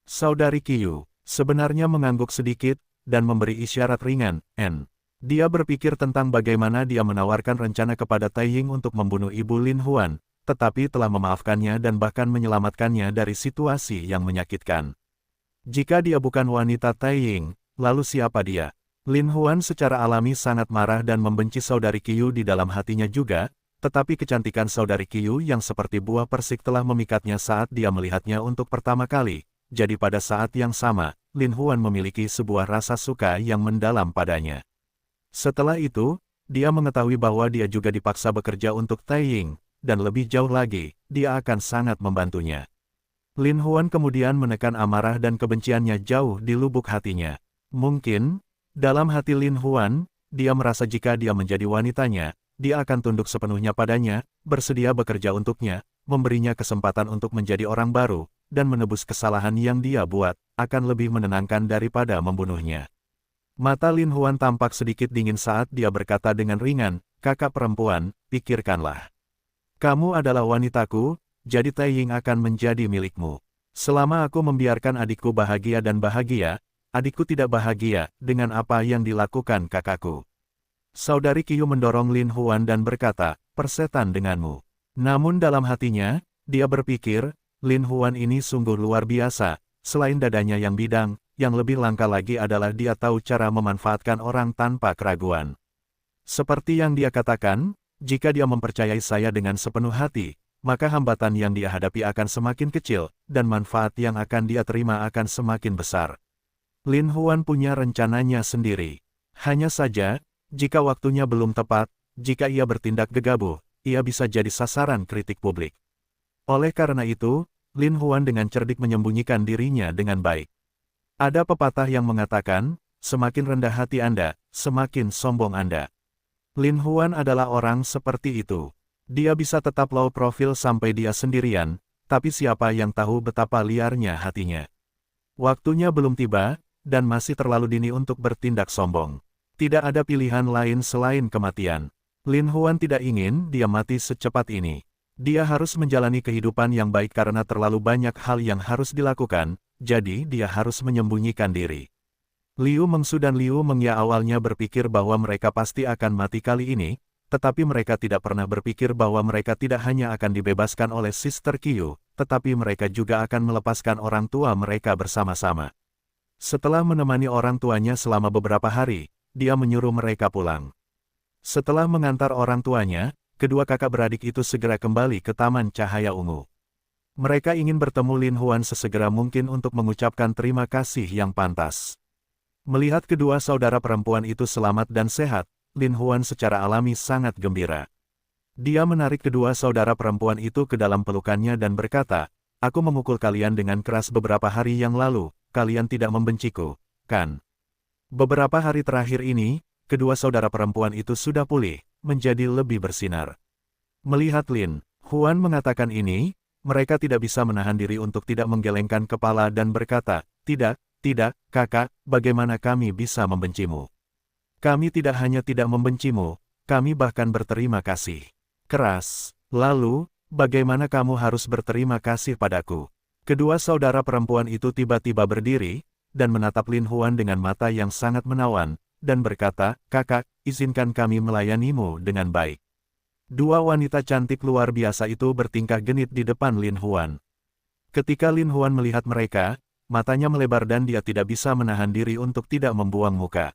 Saudari Qiu sebenarnya mengangguk sedikit, dan memberi isyarat ringan, N. Dia berpikir tentang bagaimana dia menawarkan rencana kepada Taiying untuk membunuh ibu Lin Huan, tetapi telah memaafkannya dan bahkan menyelamatkannya dari situasi yang menyakitkan. Jika dia bukan wanita Taiying, lalu siapa dia? Lin Huan secara alami sangat marah dan membenci saudari Qiu di dalam hatinya juga, tetapi kecantikan saudari Qiu yang seperti buah persik telah memikatnya saat dia melihatnya untuk pertama kali. Jadi pada saat yang sama, Lin Huan memiliki sebuah rasa suka yang mendalam padanya. Setelah itu, dia mengetahui bahwa dia juga dipaksa bekerja untuk Taiying, dan lebih jauh lagi, dia akan sangat membantunya. Lin Huan kemudian menekan amarah dan kebenciannya jauh di lubuk hatinya. Mungkin, dalam hati Lin Huan, dia merasa jika dia menjadi wanitanya, dia akan tunduk sepenuhnya padanya, bersedia bekerja untuknya, memberinya kesempatan untuk menjadi orang baru, dan menebus kesalahan yang dia buat, akan lebih menenangkan daripada membunuhnya. Mata Lin Huan tampak sedikit dingin saat dia berkata dengan ringan, kakak perempuan, pikirkanlah. Kamu adalah wanitaku, jadi Taiying akan menjadi milikmu. Selama aku membiarkan adikku bahagia dan bahagia, adikku tidak bahagia dengan apa yang dilakukan kakakku. Saudari Qiu mendorong Lin Huan dan berkata, persetan denganmu. Namun dalam hatinya, dia berpikir, Lin Huan ini sungguh luar biasa, selain dadanya yang bidang, yang lebih langka lagi adalah dia tahu cara memanfaatkan orang tanpa keraguan. Seperti yang dia katakan, jika dia mempercayai saya dengan sepenuh hati, maka hambatan yang dia hadapi akan semakin kecil, dan manfaat yang akan dia terima akan semakin besar. Lin Huan punya rencananya sendiri. Hanya saja, jika waktunya belum tepat, jika ia bertindak gegabah, ia bisa jadi sasaran kritik publik. Oleh karena itu, Lin Huan dengan cerdik menyembunyikan dirinya dengan baik. Ada pepatah yang mengatakan, semakin rendah hati Anda, semakin sombong Anda. Lin Huan adalah orang seperti itu. Dia bisa tetap low profile sampai dia sendirian, tapi siapa yang tahu betapa liarnya hatinya. Waktunya belum tiba, dan masih terlalu dini untuk bertindak sombong. Tidak ada pilihan lain selain kematian. Lin Huan tidak ingin dia mati secepat ini. Dia harus menjalani kehidupan yang baik karena terlalu banyak hal yang harus dilakukan, jadi dia harus menyembunyikan diri. Liu Mengsu dan Liu Mengya awalnya berpikir bahwa mereka pasti akan mati kali ini, tetapi mereka tidak pernah berpikir bahwa mereka tidak hanya akan dibebaskan oleh Sister Qiu, tetapi mereka juga akan melepaskan orang tua mereka bersama-sama. Setelah menemani orang tuanya selama beberapa hari, dia menyuruh mereka pulang. Setelah mengantar orang tuanya, kedua kakak beradik itu segera kembali ke Taman Cahaya Ungu. Mereka ingin bertemu Lin Huan sesegera mungkin untuk mengucapkan terima kasih yang pantas. Melihat kedua saudara perempuan itu selamat dan sehat, Lin Huan secara alami sangat gembira. Dia menarik kedua saudara perempuan itu ke dalam pelukannya dan berkata, aku memukul kalian dengan keras beberapa hari yang lalu, kalian tidak membenciku, kan? Beberapa hari terakhir ini, kedua saudara perempuan itu sudah pulih, menjadi lebih bersinar. Melihat Lin Huan mengatakan ini, mereka tidak bisa menahan diri untuk tidak menggelengkan kepala dan berkata, tidak, kakak, bagaimana kami bisa membencimu? Kami tidak hanya tidak membencimu, kami bahkan berterima kasih. Keras. Lalu, bagaimana kamu harus berterima kasih padaku? Kedua saudara perempuan itu tiba-tiba berdiri, dan menatap Lin Huan dengan mata yang sangat menawan, dan berkata, kakak, izinkan kami melayanimu dengan baik. Dua wanita cantik luar biasa itu bertingkah genit di depan Lin Huan. Ketika Lin Huan melihat mereka, matanya melebar dan dia tidak bisa menahan diri untuk tidak membuang muka.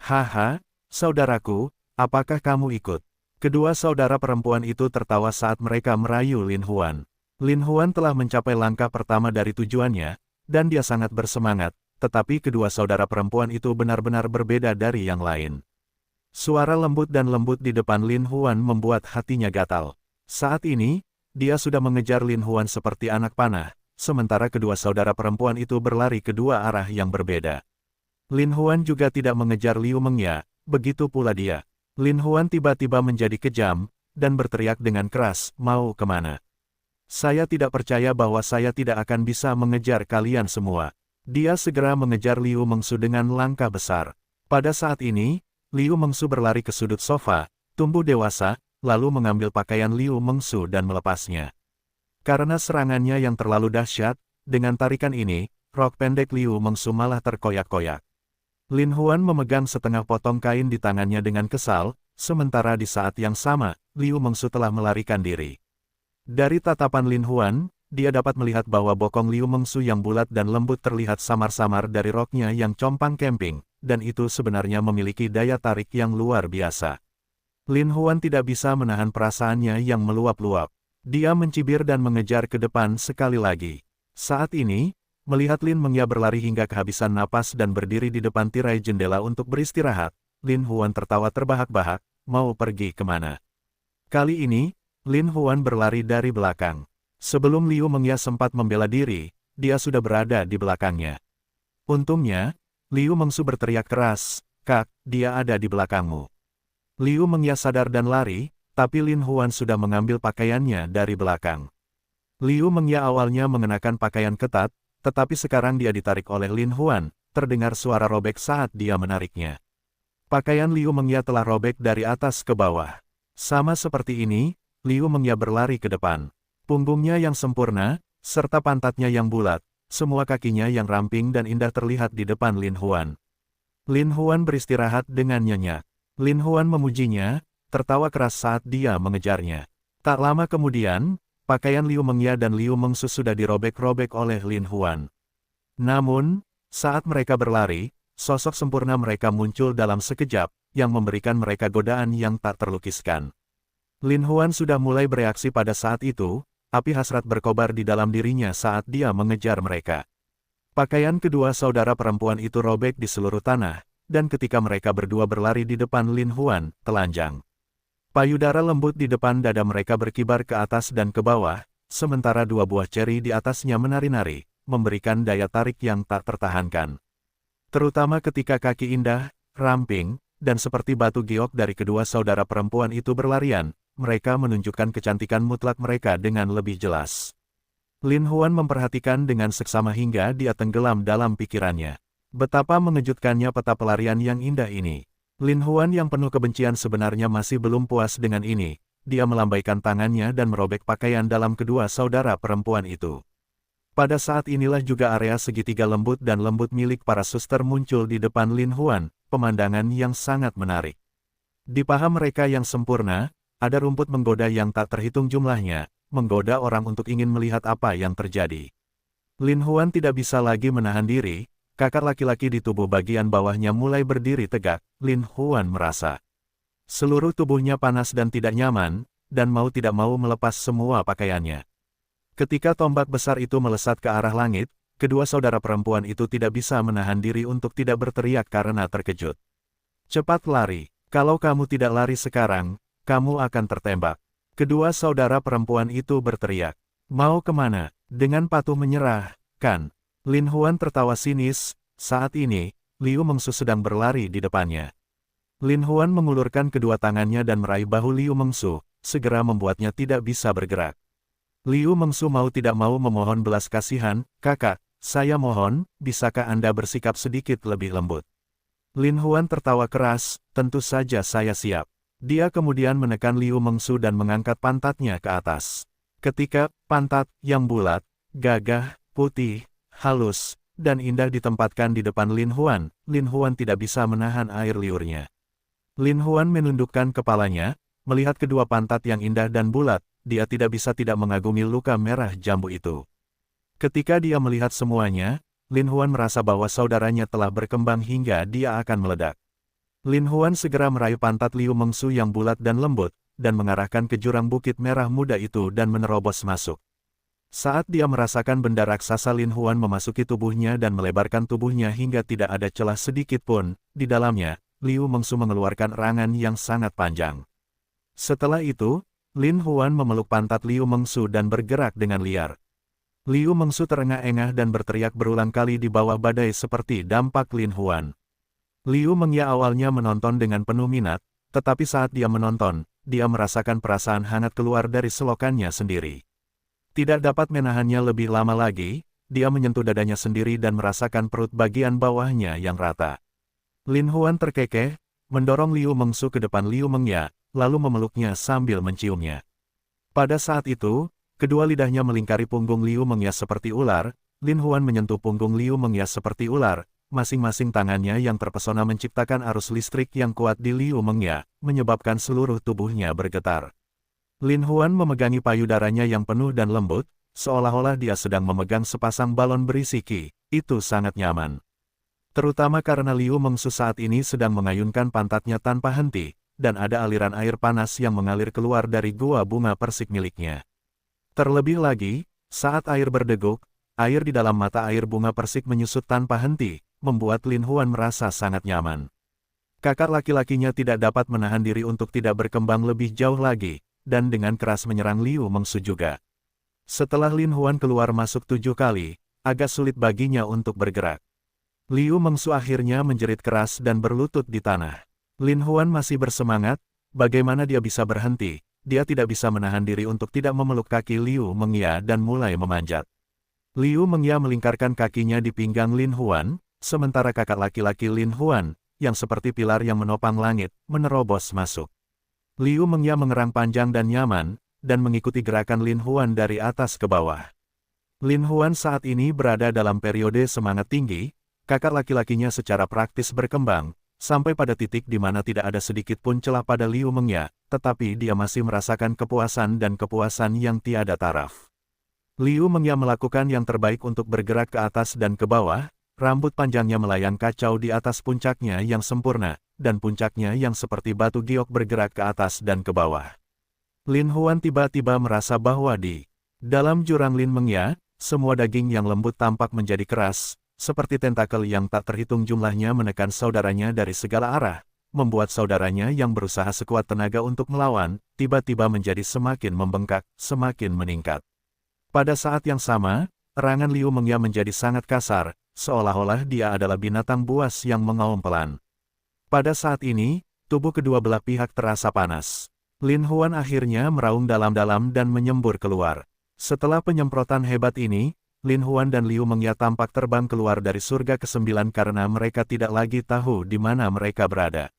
Haha, saudaraku, apakah kamu ikut? Kedua saudara perempuan itu tertawa saat mereka merayu Lin Huan. Lin Huan telah mencapai langkah pertama dari tujuannya, dan dia sangat bersemangat, tetapi kedua saudara perempuan itu benar-benar berbeda dari yang lain. Suara lembut dan lembut di depan Lin Huan membuat hatinya gatal. Saat ini, dia sudah mengejar Lin Huan seperti anak panah, sementara kedua saudara perempuan itu berlari ke dua arah yang berbeda. Lin Huan juga tidak mengejar Liu Mengya, begitu pula dia. Lin Huan tiba-tiba menjadi kejam, dan berteriak dengan keras, "Mau kemana? Saya tidak percaya bahwa saya tidak akan bisa mengejar kalian semua." Dia segera mengejar Liu Mengsu dengan langkah besar. Pada saat ini, Liu Mengsu berlari ke sudut sofa, tumbuh dewasa, lalu mengambil pakaian Liu Mengsu dan melepasnya. Karena serangannya yang terlalu dahsyat, dengan tarikan ini, rok pendek Liu Mengsu malah terkoyak-koyak. Lin Huan memegang setengah potong kain di tangannya dengan kesal, sementara di saat yang sama, Liu Mengsu telah melarikan diri. Dari tatapan Lin Huan, dia dapat melihat bahwa bokong Liu Mengsu yang bulat dan lembut terlihat samar-samar dari roknya yang compang-camping, dan itu sebenarnya memiliki daya tarik yang luar biasa. Lin Huan tidak bisa menahan perasaannya yang meluap-luap. Dia mencibir dan mengejar ke depan sekali lagi. Saat ini, melihat Lin Mengya berlari hingga kehabisan napas dan berdiri di depan tirai jendela untuk beristirahat, Lin Huan tertawa terbahak-bahak, mau pergi kemana? Kali ini, Lin Huan berlari dari belakang. Sebelum Liu Mengya sempat membela diri, dia sudah berada di belakangnya. Untungnya, Liu Mengsu berteriak keras, "Kak, dia ada di belakangmu." Liu Mengya sadar dan lari, tapi Lin Huan sudah mengambil pakaiannya dari belakang. Liu Mengya awalnya mengenakan pakaian ketat, tetapi sekarang dia ditarik oleh Lin Huan, terdengar suara robek saat dia menariknya. Pakaian Liu Mengya telah robek dari atas ke bawah. Sama seperti ini, Liu Mengya berlari ke depan. Punggungnya yang sempurna, serta pantatnya yang bulat, semua kakinya yang ramping dan indah terlihat di depan Lin Huan. Lin Huan beristirahat dengan nyenyak. Lin Huan memujinya, tertawa keras saat dia mengejarnya. Tak lama kemudian, pakaian Liu Mengya dan Liu Mengsu sudah dirobek-robek oleh Lin Huan. Namun, saat mereka berlari, sosok sempurna mereka muncul dalam sekejap, yang memberikan mereka godaan yang tak terlukiskan. Lin Huan sudah mulai bereaksi pada saat itu, api hasrat berkobar di dalam dirinya saat dia mengejar mereka. Pakaian kedua saudara perempuan itu robek di seluruh tanah, dan ketika mereka berdua berlari di depan Lin Huan, telanjang. Payudara lembut di depan dada mereka berkibar ke atas dan ke bawah, sementara dua buah ceri di atasnya menari-nari, memberikan daya tarik yang tak tertahankan. Terutama ketika kaki indah, ramping, dan seperti batu giok dari kedua saudara perempuan itu berlarian, mereka menunjukkan kecantikan mutlak mereka dengan lebih jelas. Lin Huan memperhatikan dengan seksama hingga dia tenggelam dalam pikirannya. Betapa mengejutkannya peta pelarian yang indah ini. Lin Huan yang penuh kebencian sebenarnya masih belum puas dengan ini. Dia melambaikan tangannya dan merobek pakaian dalam kedua saudara perempuan itu. Pada saat inilah juga area segitiga lembut dan lembut milik para suster muncul di depan Lin Huan, pemandangan yang sangat menarik. Di paha mereka yang sempurna, ada rumput menggoda yang tak terhitung jumlahnya, menggoda orang untuk ingin melihat apa yang terjadi. Lin Huan tidak bisa lagi menahan diri, kakak laki-laki di tubuh bagian bawahnya mulai berdiri tegak. Lin Huan merasa seluruh tubuhnya panas dan tidak nyaman, dan mau tidak mau melepas semua pakaiannya. Ketika tombak besar itu melesat ke arah langit, kedua saudara perempuan itu tidak bisa menahan diri untuk tidak berteriak karena terkejut. "Cepat lari, kalau kamu tidak lari sekarang, kamu akan tertembak." Kedua saudara perempuan itu berteriak. "Mau kemana?" Dengan patuh menyerah, kan? Lin Huan tertawa sinis, saat ini, Liu Mengsu sedang berlari di depannya. Lin Huan mengulurkan kedua tangannya dan meraih bahu Liu Mengsu, segera membuatnya tidak bisa bergerak. Liu Mengsu mau tidak mau memohon belas kasihan, "Kakak, saya mohon, bisakah Anda bersikap sedikit lebih lembut?" Lin Huan tertawa keras, "Tentu saja saya siap." Dia kemudian menekan Liu Mengsu dan mengangkat pantatnya ke atas. Ketika pantat yang bulat, gagah, putih, halus, dan indah ditempatkan di depan Lin Huan tidak bisa menahan air liurnya. Lin Huan menundukkan kepalanya, melihat kedua pantat yang indah dan bulat, dia tidak bisa tidak mengagumi luka merah jambu itu. Ketika dia melihat semuanya, Lin Huan merasa bahwa saudaranya telah berkembang hingga dia akan meledak. Lin Huan segera meraih pantat Liu Mengsu yang bulat dan lembut, dan mengarahkan ke jurang bukit merah muda itu dan menerobos masuk. Saat dia merasakan benda raksasa Lin Huan memasuki tubuhnya dan melebarkan tubuhnya hingga tidak ada celah sedikit pun di dalamnya, Liu Mengsu mengeluarkan erangan yang sangat panjang. Setelah itu, Lin Huan memeluk pantat Liu Mengsu dan bergerak dengan liar. Liu Mengsu terengah-engah dan berteriak berulang kali di bawah badai seperti dampak Lin Huan. Liu Mengya awalnya menonton dengan penuh minat, tetapi saat dia menonton, dia merasakan perasaan hangat keluar dari selokannya sendiri. Tidak dapat menahannya lebih lama lagi, dia menyentuh dadanya sendiri dan merasakan perut bagian bawahnya yang rata. Lin Huan terkekeh, mendorong Liu Mengsu ke depan Liu Mengya, lalu memeluknya sambil menciumnya. Pada saat itu, kedua lidahnya melingkari punggung Liu Mengya seperti ular, Lin Huan menyentuh punggung Liu Mengya seperti ular, masing-masing tangannya yang terpesona menciptakan arus listrik yang kuat di Liu Mengya, menyebabkan seluruh tubuhnya bergetar. Lin Huan memegangi payudaranya yang penuh dan lembut, seolah-olah dia sedang memegang sepasang balon berisi qi. Itu sangat nyaman. Terutama karena Liu Mengsu saat ini sedang mengayunkan pantatnya tanpa henti, dan ada aliran air panas yang mengalir keluar dari gua bunga persik miliknya. Terlebih lagi, saat air berdeguk, air di dalam mata air bunga persik menyusut tanpa henti, membuat Lin Huan merasa sangat nyaman. Kakak laki-lakinya tidak dapat menahan diri untuk tidak berkembang lebih jauh lagi, dan dengan keras menyerang Liu Mengsu juga. Setelah Lin Huan keluar masuk 7 kali, agak sulit baginya untuk bergerak. Liu Mengsu akhirnya menjerit keras dan berlutut di tanah. Lin Huan masih bersemangat, bagaimana dia bisa berhenti, dia tidak bisa menahan diri untuk tidak memeluk kaki Liu Mengya dan mulai memanjat. Liu Mengya melingkarkan kakinya di pinggang Lin Huan, sementara kakak laki-laki Lin Huan, yang seperti pilar yang menopang langit, menerobos masuk. Liu Mengya mengerang panjang dan nyaman, dan mengikuti gerakan Lin Huan dari atas ke bawah. Lin Huan saat ini berada dalam periode semangat tinggi, kakak laki-lakinya secara praktis berkembang, sampai pada titik di mana tidak ada sedikit pun celah pada Liu Mengya, tetapi dia masih merasakan kepuasan dan kepuasan yang tiada taraf. Liu Mengya melakukan yang terbaik untuk bergerak ke atas dan ke bawah, rambut panjangnya melayang kacau di atas puncaknya yang sempurna, dan puncaknya yang seperti batu giok bergerak ke atas dan ke bawah. Lin Huan tiba-tiba merasa bahwa di dalam jurang Lin Mengya, semua daging yang lembut tampak menjadi keras, seperti tentakel yang tak terhitung jumlahnya menekan saudaranya dari segala arah, membuat saudaranya yang berusaha sekuat tenaga untuk melawan, tiba-tiba menjadi semakin membengkak, semakin meningkat. Pada saat yang sama, erangan Liu Mengya menjadi sangat kasar, seolah-olah dia adalah binatang buas yang mengaum pelan. Pada saat ini, tubuh kedua belah pihak terasa panas. Lin Huan akhirnya meraung dalam-dalam dan menyembur keluar. Setelah penyemprotan hebat ini, Lin Huan dan Liu Mengya tampak terbang keluar dari surga ke-9 karena mereka tidak lagi tahu di mana mereka berada.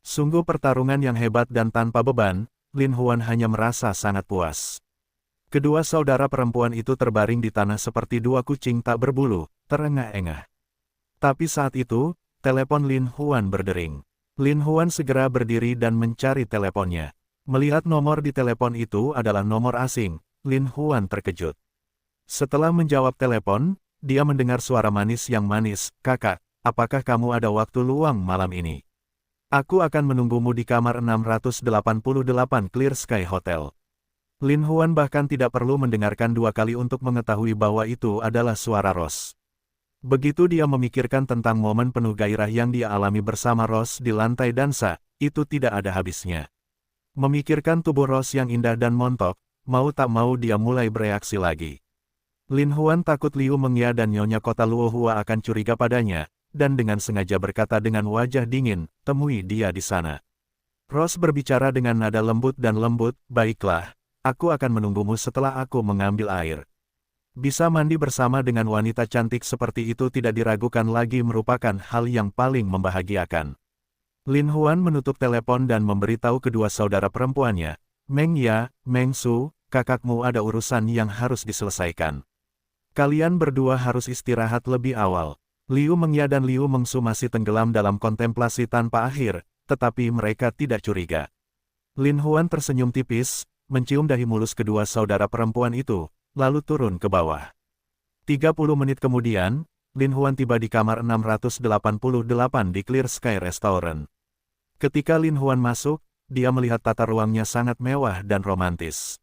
Sungguh pertarungan yang hebat dan tanpa beban, Lin Huan hanya merasa sangat puas. Kedua saudara perempuan itu terbaring di tanah seperti dua kucing tak berbulu, terengah-engah. Tapi saat itu, telepon Lin Huan berdering. Lin Huan segera berdiri dan mencari teleponnya. Melihat nomor di telepon itu adalah nomor asing, Lin Huan terkejut. Setelah menjawab telepon, dia mendengar suara manis yang manis, "Kakak, apakah kamu ada waktu luang malam ini? Aku akan menunggumu di kamar 688 Clear Sky Hotel." Lin Huan bahkan tidak perlu mendengarkan 2 kali untuk mengetahui bahwa itu adalah suara Rose. Begitu dia memikirkan tentang momen penuh gairah yang dia alami bersama Rose di lantai dansa, itu tidak ada habisnya. Memikirkan tubuh Rose yang indah dan montok, mau tak mau dia mulai bereaksi lagi. Lin Huan takut Liu Mengya dan Nyonya Kota Luohua akan curiga padanya, dan dengan sengaja berkata dengan wajah dingin, "Temui dia di sana." Rose berbicara dengan nada lembut dan lembut, "Baiklah, aku akan menunggumu setelah aku mengambil air." Bisa mandi bersama dengan wanita cantik seperti itu tidak diragukan lagi merupakan hal yang paling membahagiakan. Lin Huan menutup telepon dan memberitahu kedua saudara perempuannya, "Meng Ya, Meng Su, kakakmu ada urusan yang harus diselesaikan. Kalian berdua harus istirahat lebih awal." Liu Mengya dan Liu Mengsu masih tenggelam dalam kontemplasi tanpa akhir, tetapi mereka tidak curiga. Lin Huan tersenyum tipis, mencium dahi mulus kedua saudara perempuan itu, lalu turun ke bawah. 30 menit kemudian, Lin Huan tiba di kamar 688 di Clear Sky Restaurant. Ketika Lin Huan masuk, dia melihat tata ruangnya sangat mewah dan romantis.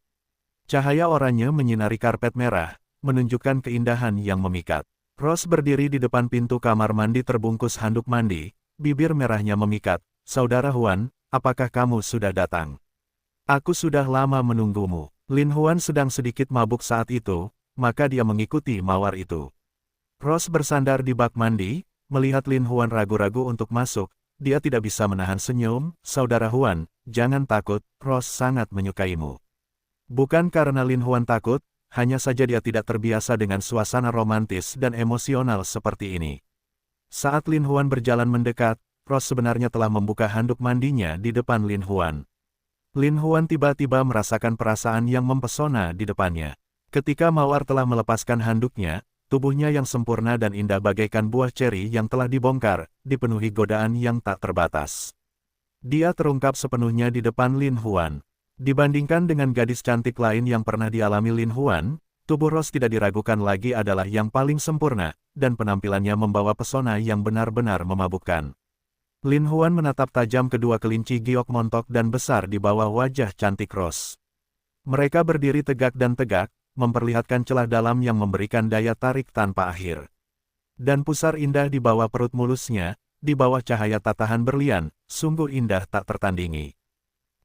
Cahaya oranye menyinari karpet merah, menunjukkan keindahan yang memikat. Rose berdiri di depan pintu kamar mandi terbungkus handuk mandi, bibir merahnya memikat. Saudara Huan, apakah kamu sudah datang? Aku sudah lama menunggumu. Lin Huan sedang sedikit mabuk saat itu, maka dia mengikuti mawar itu. Rose bersandar di bak mandi, melihat Lin Huan ragu-ragu untuk masuk. Dia tidak bisa menahan senyum. Saudara Huan, jangan takut, Rose sangat menyukaimu. Bukan karena Lin Huan takut, hanya saja dia tidak terbiasa dengan suasana romantis dan emosional seperti ini. Saat Lin Huan berjalan mendekat, Rose sebenarnya telah membuka handuk mandinya di depan Lin Huan. Lin Huan tiba-tiba merasakan perasaan yang mempesona di depannya. Ketika mawar telah melepaskan handuknya, tubuhnya yang sempurna dan indah bagaikan buah ceri yang telah dibongkar, dipenuhi godaan yang tak terbatas. Dia terungkap sepenuhnya di depan Lin Huan. Dibandingkan dengan gadis cantik lain yang pernah dialami Lin Huan, tubuh Rose tidak diragukan lagi adalah yang paling sempurna, dan penampilannya membawa pesona yang benar-benar memabukkan. Lin Huan menatap tajam kedua kelinci giok montok dan besar di bawah wajah cantik Rose. Mereka berdiri tegak dan tegak, memperlihatkan celah dalam yang memberikan daya tarik tanpa akhir. Dan pusar indah di bawah perut mulusnya, di bawah cahaya tatahan berlian, sungguh indah tak tertandingi.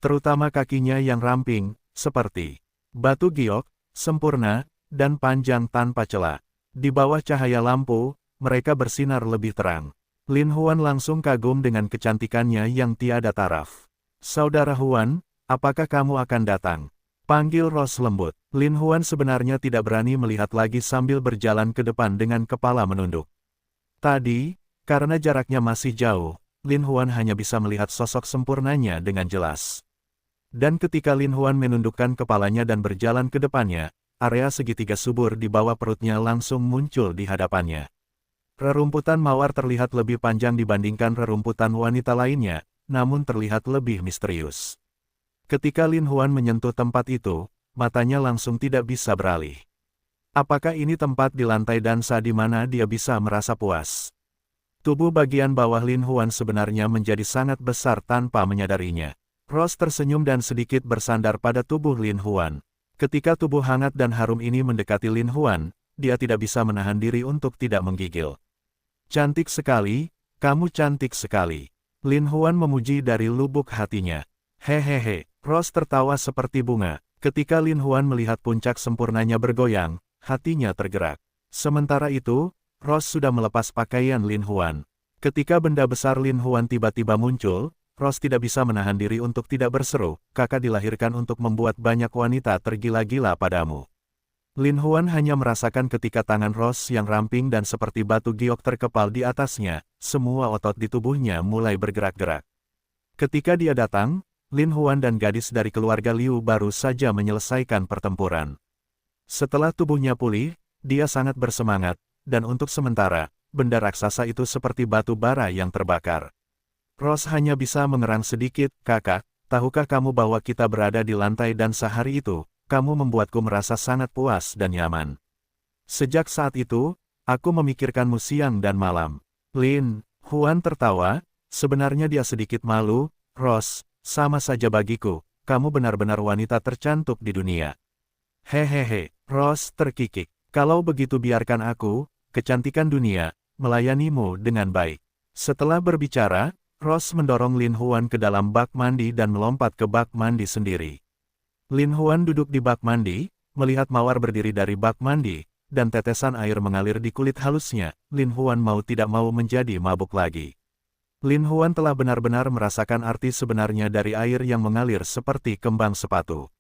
Terutama kakinya yang ramping, seperti batu giok, sempurna, dan panjang tanpa celah. Di bawah cahaya lampu, mereka bersinar lebih terang. Lin Huan langsung kagum dengan kecantikannya yang tiada taraf. Saudara Huan, apakah kamu akan datang? Panggil Rose lembut. Lin Huan sebenarnya tidak berani melihat lagi sambil berjalan ke depan dengan kepala menunduk. Tadi, karena jaraknya masih jauh, Lin Huan hanya bisa melihat sosok sempurnanya dengan jelas. Dan ketika Lin Huan menundukkan kepalanya dan berjalan ke depannya, area segitiga subur di bawah perutnya langsung muncul di hadapannya. Rerumputan mawar terlihat lebih panjang dibandingkan rerumputan wanita lainnya, namun terlihat lebih misterius. Ketika Lin Huan menyentuh tempat itu, matanya langsung tidak bisa beralih. Apakah ini tempat di lantai dansa di mana dia bisa merasa puas? Tubuh bagian bawah Lin Huan sebenarnya menjadi sangat besar tanpa menyadarinya. Rose tersenyum dan sedikit bersandar pada tubuh Lin Huan. Ketika tubuh hangat dan harum ini mendekati Lin Huan, dia tidak bisa menahan diri untuk tidak menggigil. Cantik sekali, kamu cantik sekali. Lin Huan memuji dari lubuk hatinya. Hehehe, Rose tertawa seperti bunga. Ketika Lin Huan melihat puncak sempurnanya bergoyang, hatinya tergerak. Sementara itu, Rose sudah melepas pakaian Lin Huan. Ketika benda besar Lin Huan tiba-tiba muncul, Rose tidak bisa menahan diri untuk tidak berseru, kakak dilahirkan untuk membuat banyak wanita tergila-gila padamu. Lin Huan hanya merasakan ketika tangan Rose yang ramping dan seperti batu giok terkepal di atasnya, semua otot di tubuhnya mulai bergerak-gerak. Ketika dia datang, Lin Huan dan gadis dari keluarga Liu baru saja menyelesaikan pertempuran. Setelah tubuhnya pulih, dia sangat bersemangat, dan untuk sementara, benda raksasa itu seperti batu bara yang terbakar. Rose hanya bisa mengerang sedikit, kakak, tahukah kamu bahwa kita berada di lantai dan sehari itu, kamu membuatku merasa sangat puas dan nyaman. Sejak saat itu, aku memikirkanmu siang dan malam. Lin Huan tertawa, sebenarnya dia sedikit malu, Rose, sama saja bagiku, kamu benar-benar wanita tercantik di dunia. Hehehe, Rose terkikik, kalau begitu biarkan aku, kecantikan dunia, melayanimu dengan baik. Setelah berbicara, Rose mendorong Lin Huan ke dalam bak mandi dan melompat ke bak mandi sendiri. Lin Huan duduk di bak mandi, melihat mawar berdiri dari bak mandi, dan tetesan air mengalir di kulit halusnya. Lin Huan mau tidak mau menjadi mabuk lagi. Lin Huan telah benar-benar merasakan arti sebenarnya dari air yang mengalir seperti kembang sepatu.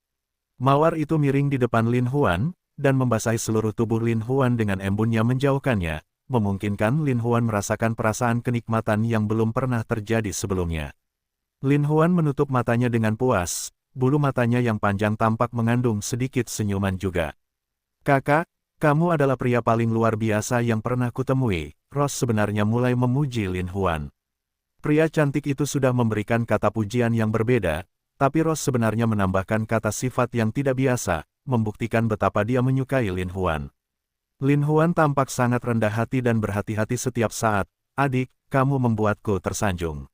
Mawar itu miring di depan Lin Huan, dan membasahi seluruh tubuh Lin Huan dengan embunnya menjauhkannya, memungkinkan Lin Huan merasakan perasaan kenikmatan yang belum pernah terjadi sebelumnya. Lin Huan menutup matanya dengan puas, bulu matanya yang panjang tampak mengandung sedikit senyuman juga. Kakak, kamu adalah pria paling luar biasa yang pernah kutemui. Rose sebenarnya mulai memuji Lin Huan. Pria cantik itu sudah memberikan kata pujian yang berbeda, tapi Rose sebenarnya menambahkan kata sifat yang tidak biasa, membuktikan betapa dia menyukai Lin Huan. Lin Huan tampak sangat rendah hati dan berhati-hati setiap saat. Adik, kamu membuatku tersanjung.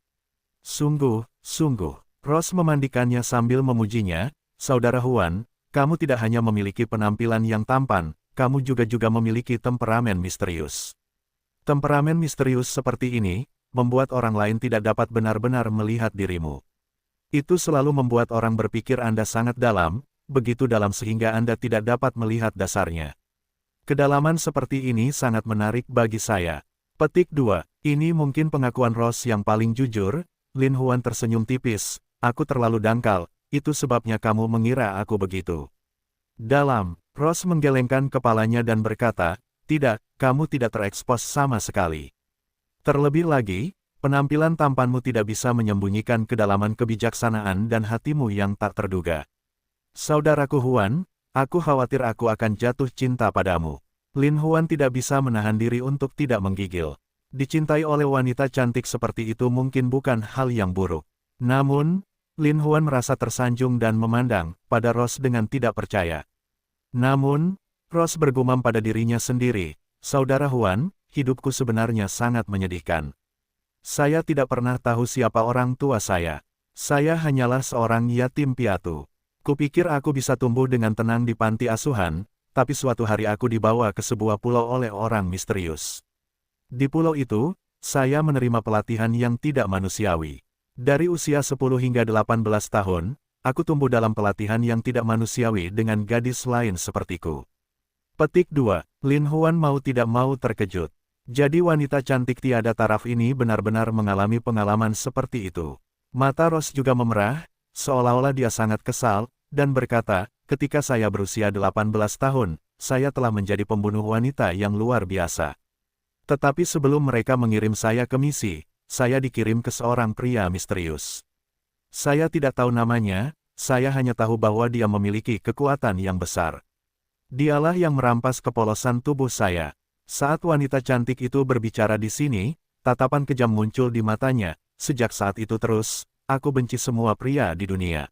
Sungguh, sungguh. Rose memandikannya sambil memujinya. Saudara Huan, kamu tidak hanya memiliki penampilan yang tampan, kamu juga memiliki temperamen misterius. Temperamen misterius seperti ini, membuat orang lain tidak dapat benar-benar melihat dirimu. Itu selalu membuat orang berpikir Anda sangat dalam, begitu dalam sehingga Anda tidak dapat melihat dasarnya. Kedalaman seperti ini sangat menarik bagi saya. Petik 2. Ini mungkin pengakuan Ross yang paling jujur. Lin Huan tersenyum tipis. Aku terlalu dangkal, itu sebabnya kamu mengira aku begitu. Dalam, Ross menggelengkan kepalanya dan berkata, tidak, kamu tidak terekspos sama sekali. Terlebih lagi, penampilan tampanmu tidak bisa menyembunyikan kedalaman kebijaksanaan dan hatimu yang tak terduga. Saudaraku Huan, aku khawatir aku akan jatuh cinta padamu. Lin Huan tidak bisa menahan diri untuk tidak menggigil. Dicintai oleh wanita cantik seperti itu mungkin bukan hal yang buruk. Namun, Lin Huan merasa tersanjung dan memandang pada Ross dengan tidak percaya. Namun, Ross bergumam pada dirinya sendiri, Saudara Huan, hidupku sebenarnya sangat menyedihkan. Saya tidak pernah tahu siapa orang tua saya. Saya hanyalah seorang yatim piatu. Kupikir aku bisa tumbuh dengan tenang di panti asuhan, tapi suatu hari aku dibawa ke sebuah pulau oleh orang misterius. Di pulau itu, saya menerima pelatihan yang tidak manusiawi. Dari usia 10 hingga 18 tahun, aku tumbuh dalam pelatihan yang tidak manusiawi dengan gadis lain sepertiku. Petik 2. Lin Huan mau tidak mau terkejut. Jadi wanita cantik tiada taraf ini benar-benar mengalami pengalaman seperti itu. Mata Ross juga memerah, seolah-olah dia sangat kesal, dan berkata, ketika saya berusia 18 tahun, saya telah menjadi pembunuh wanita yang luar biasa. Tetapi sebelum mereka mengirim saya ke misi, saya dikirim ke seorang pria misterius. Saya tidak tahu namanya, saya hanya tahu bahwa dia memiliki kekuatan yang besar. Dialah yang merampas kepolosan tubuh saya. Saat wanita cantik itu berbicara di sini, tatapan kejam muncul di matanya. Sejak saat itu terus, aku benci semua pria di dunia.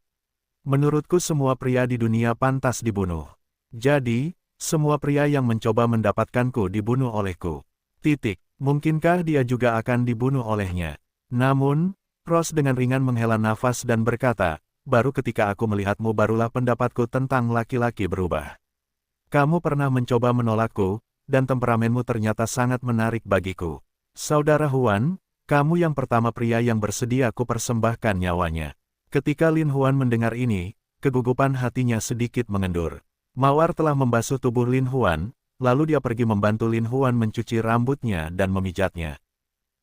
Menurutku semua pria di dunia pantas dibunuh. Jadi, semua pria yang mencoba mendapatkanku dibunuh olehku. Titik. Mungkinkah dia juga akan dibunuh olehnya? Namun, Ross dengan ringan menghela nafas dan berkata, baru ketika aku melihatmu barulah pendapatku tentang laki-laki berubah. Kamu pernah mencoba menolakku, dan temperamenmu ternyata sangat menarik bagiku. Saudara Huan, kamu yang pertama pria yang bersedia kupersembahkan nyawanya. Ketika Lin Huan mendengar ini, kegugupan hatinya sedikit mengendur. Mawar telah membasuh tubuh Lin Huan, lalu dia pergi membantu Lin Huan mencuci rambutnya dan memijatnya.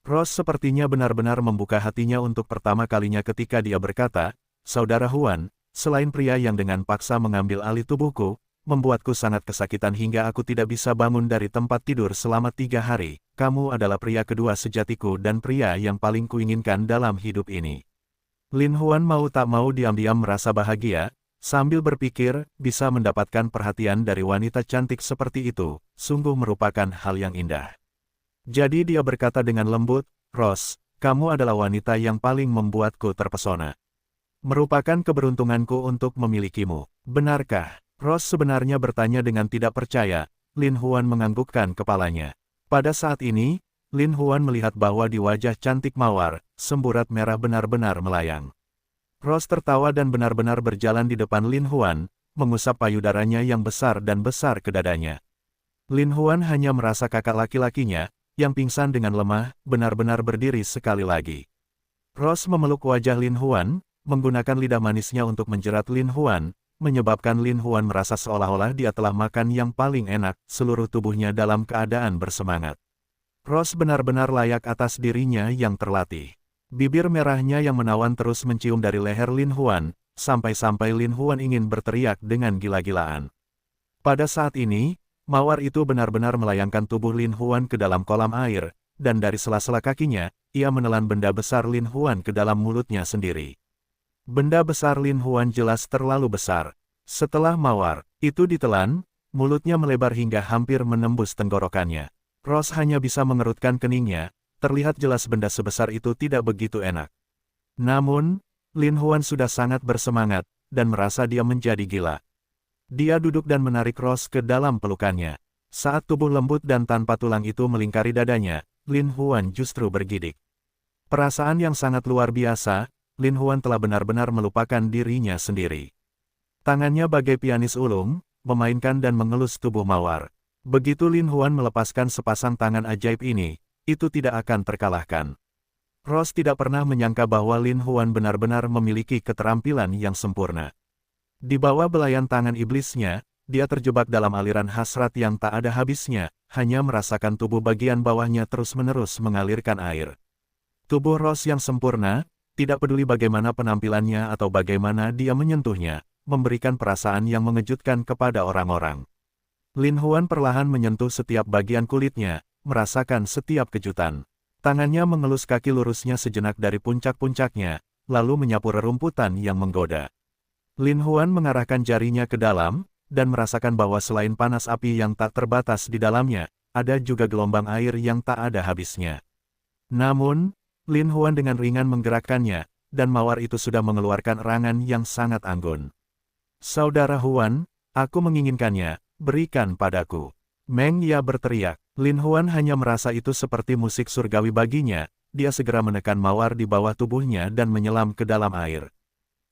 Ross sepertinya benar-benar membuka hatinya untuk pertama kalinya ketika dia berkata, Saudara Huan, selain pria yang dengan paksa mengambil alih tubuhku, membuatku sangat kesakitan hingga aku tidak bisa bangun dari tempat tidur selama 3 hari, kamu adalah pria kedua sejatiku dan pria yang paling kuinginkan dalam hidup ini. Lin Huan mau tak mau diam-diam merasa bahagia, sambil berpikir, bisa mendapatkan perhatian dari wanita cantik seperti itu, sungguh merupakan hal yang indah. Jadi dia berkata dengan lembut, Ross, kamu adalah wanita yang paling membuatku terpesona. Merupakan keberuntunganku untuk memilikimu. Benarkah? Ross sebenarnya bertanya dengan tidak percaya. Lin Huan menganggukkan kepalanya. Pada saat ini, Lin Huan melihat bahwa di wajah cantik Mawar, semburat merah benar-benar melayang. Ross tertawa dan benar-benar berjalan di depan Lin Huan, mengusap payudaranya yang besar dan besar ke dadanya. Lin Huan hanya merasa kakak laki-lakinya, yang pingsan dengan lemah, benar-benar berdiri sekali lagi. Ross memeluk wajah Lin Huan, menggunakan lidah manisnya untuk menjerat Lin Huan, menyebabkan Lin Huan merasa seolah-olah dia telah makan yang paling enak, seluruh tubuhnya dalam keadaan bersemangat. Ross benar-benar layak atas dirinya yang terlatih. Bibir merahnya yang menawan terus mencium dari leher Lin Huan, sampai-sampai Lin Huan ingin berteriak dengan gila-gilaan. Pada saat ini, mawar itu benar-benar melayangkan tubuh Lin Huan ke dalam kolam air, dan dari sela-sela kakinya, ia menelan benda besar Lin Huan ke dalam mulutnya sendiri. Benda besar Lin Huan jelas terlalu besar. Setelah mawar itu ditelan, mulutnya melebar hingga hampir menembus tenggorokannya. Ross hanya bisa mengerutkan keningnya, terlihat jelas benda sebesar itu tidak begitu enak. Namun, Lin Huan sudah sangat bersemangat, dan merasa dia menjadi gila. Dia duduk dan menarik Ross ke dalam pelukannya. Saat tubuh lembut dan tanpa tulang itu melingkari dadanya, Lin Huan justru bergidik. Perasaan yang sangat luar biasa, Lin Huan telah benar-benar melupakan dirinya sendiri. Tangannya bagai pianis ulung, memainkan dan mengelus tubuh Mawar. Begitu Lin Huan melepaskan sepasang tangan ajaib ini, itu tidak akan terkalahkan. Rose tidak pernah menyangka bahwa Lin Huan benar-benar memiliki keterampilan yang sempurna. Di bawah belayan tangan iblisnya, dia terjebak dalam aliran hasrat yang tak ada habisnya, hanya merasakan tubuh bagian bawahnya terus-menerus mengalirkan air. Tubuh Rose yang sempurna, tidak peduli bagaimana penampilannya atau bagaimana dia menyentuhnya, memberikan perasaan yang mengejutkan kepada orang-orang. Lin Huan perlahan menyentuh setiap bagian kulitnya, merasakan setiap kejutan. Tangannya mengelus kaki lurusnya sejenak dari puncak-puncaknya, lalu menyapu rerumputan yang menggoda. Lin Huan mengarahkan jarinya ke dalam, dan merasakan bahwa selain panas api yang tak terbatas di dalamnya, ada juga gelombang air yang tak ada habisnya. Namun, Lin Huan dengan ringan menggerakkannya, dan mawar itu sudah mengeluarkan erangan yang sangat anggun. "Saudara Huan, aku menginginkannya, berikan padaku." Meng Ya berteriak. Lin Huan hanya merasa itu seperti musik surgawi baginya, dia segera menekan mawar di bawah tubuhnya dan menyelam ke dalam air.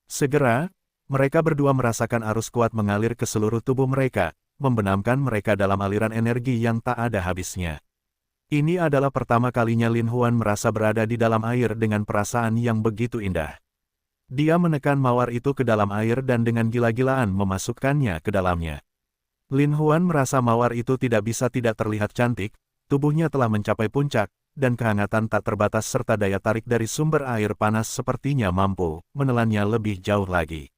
Segera, mereka berdua merasakan arus kuat mengalir ke seluruh tubuh mereka, membenamkan mereka dalam aliran energi yang tak ada habisnya. Ini adalah pertama kalinya Lin Huan merasa berada di dalam air dengan perasaan yang begitu indah. Dia menekan mawar itu ke dalam air dan dengan gila-gilaan memasukkannya ke dalamnya. Lin Huan merasa mawar itu tidak bisa tidak terlihat cantik, tubuhnya telah mencapai puncak, dan kehangatan tak terbatas serta daya tarik dari sumber air panas sepertinya mampu menelannya lebih jauh lagi.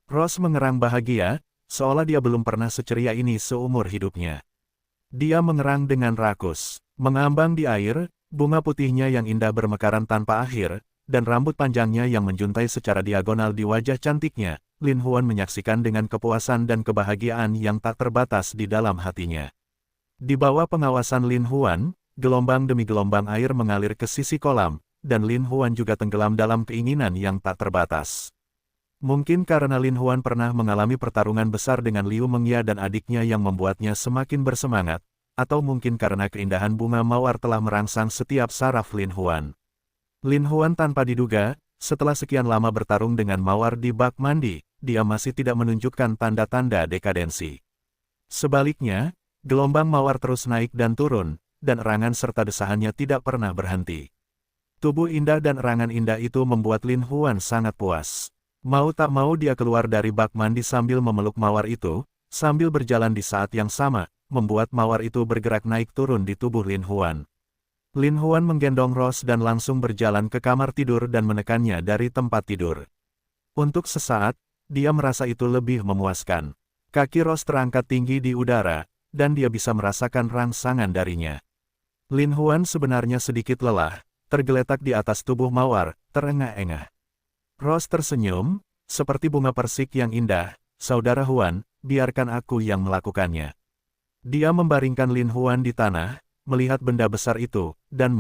Rose mengerang bahagia, seolah dia belum pernah seceria ini seumur hidupnya. Dia mengerang dengan rakus, mengambang di air, bunga putihnya yang indah bermekaran tanpa akhir, dan rambut panjangnya yang menjuntai secara diagonal di wajah cantiknya. Lin Huan menyaksikan dengan kepuasan dan kebahagiaan yang tak terbatas di dalam hatinya. Di bawah pengawasan Lin Huan, gelombang demi gelombang air mengalir ke sisi kolam, dan Lin Huan juga tenggelam dalam keinginan yang tak terbatas. Mungkin karena Lin Huan pernah mengalami pertarungan besar dengan Liu Mengya dan adiknya yang membuatnya semakin bersemangat, atau mungkin karena keindahan bunga mawar telah merangsang setiap saraf Lin Huan. Lin Huan tanpa diduga, setelah sekian lama bertarung dengan mawar di bak mandi, dia masih tidak menunjukkan tanda-tanda dekadensi. Sebaliknya, gelombang mawar terus naik dan turun, dan erangan serta desahannya tidak pernah berhenti. Tubuh indah dan erangan indah itu membuat Lin Huan sangat puas. Mau tak mau dia keluar dari bak mandi sambil memeluk mawar itu, sambil berjalan di saat yang sama, membuat mawar itu bergerak naik turun di tubuh Lin Huan. Lin Huan menggendong Rose dan langsung berjalan ke kamar tidur dan menekannya dari tempat tidur. Untuk sesaat, dia merasa itu lebih memuaskan. Kaki Rose terangkat tinggi di udara, dan dia bisa merasakan rangsangan darinya. Lin Huan sebenarnya sedikit lelah, tergeletak di atas tubuh mawar, terengah-engah. Rose tersenyum, seperti bunga persik yang indah. "Saudara Huan, biarkan aku yang melakukannya." Dia membaringkan Lin Huan di tanah, melihat benda besar itu, dan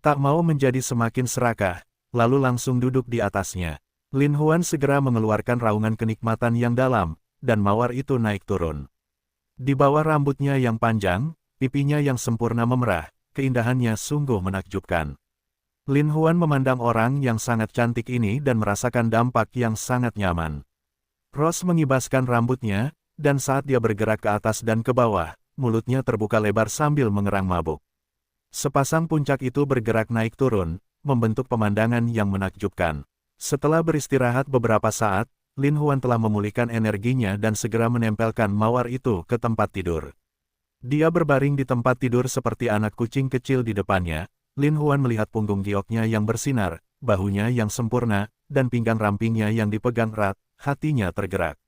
tak mau menjadi semakin serakah, lalu langsung duduk di atasnya. Lin Huan segera mengeluarkan raungan kenikmatan yang dalam, dan mawar itu naik turun. Di bawah rambutnya yang panjang, pipinya yang sempurna memerah, keindahannya sungguh menakjubkan. Lin Huan memandang orang yang sangat cantik ini dan merasakan dampak yang sangat nyaman. Rose mengibaskan rambutnya, dan saat dia bergerak ke atas dan ke bawah, mulutnya terbuka lebar sambil mengerang mabuk. Sepasang puncak itu bergerak naik turun, membentuk pemandangan yang menakjubkan. Setelah beristirahat beberapa saat, Lin Huan telah memulihkan energinya dan segera menempelkan mawar itu ke tempat tidur. Dia berbaring di tempat tidur seperti anak kucing kecil di depannya. Lin Huan melihat punggung gioknya yang bersinar, bahunya yang sempurna, dan pinggang rampingnya yang dipegang erat, hatinya tergerak.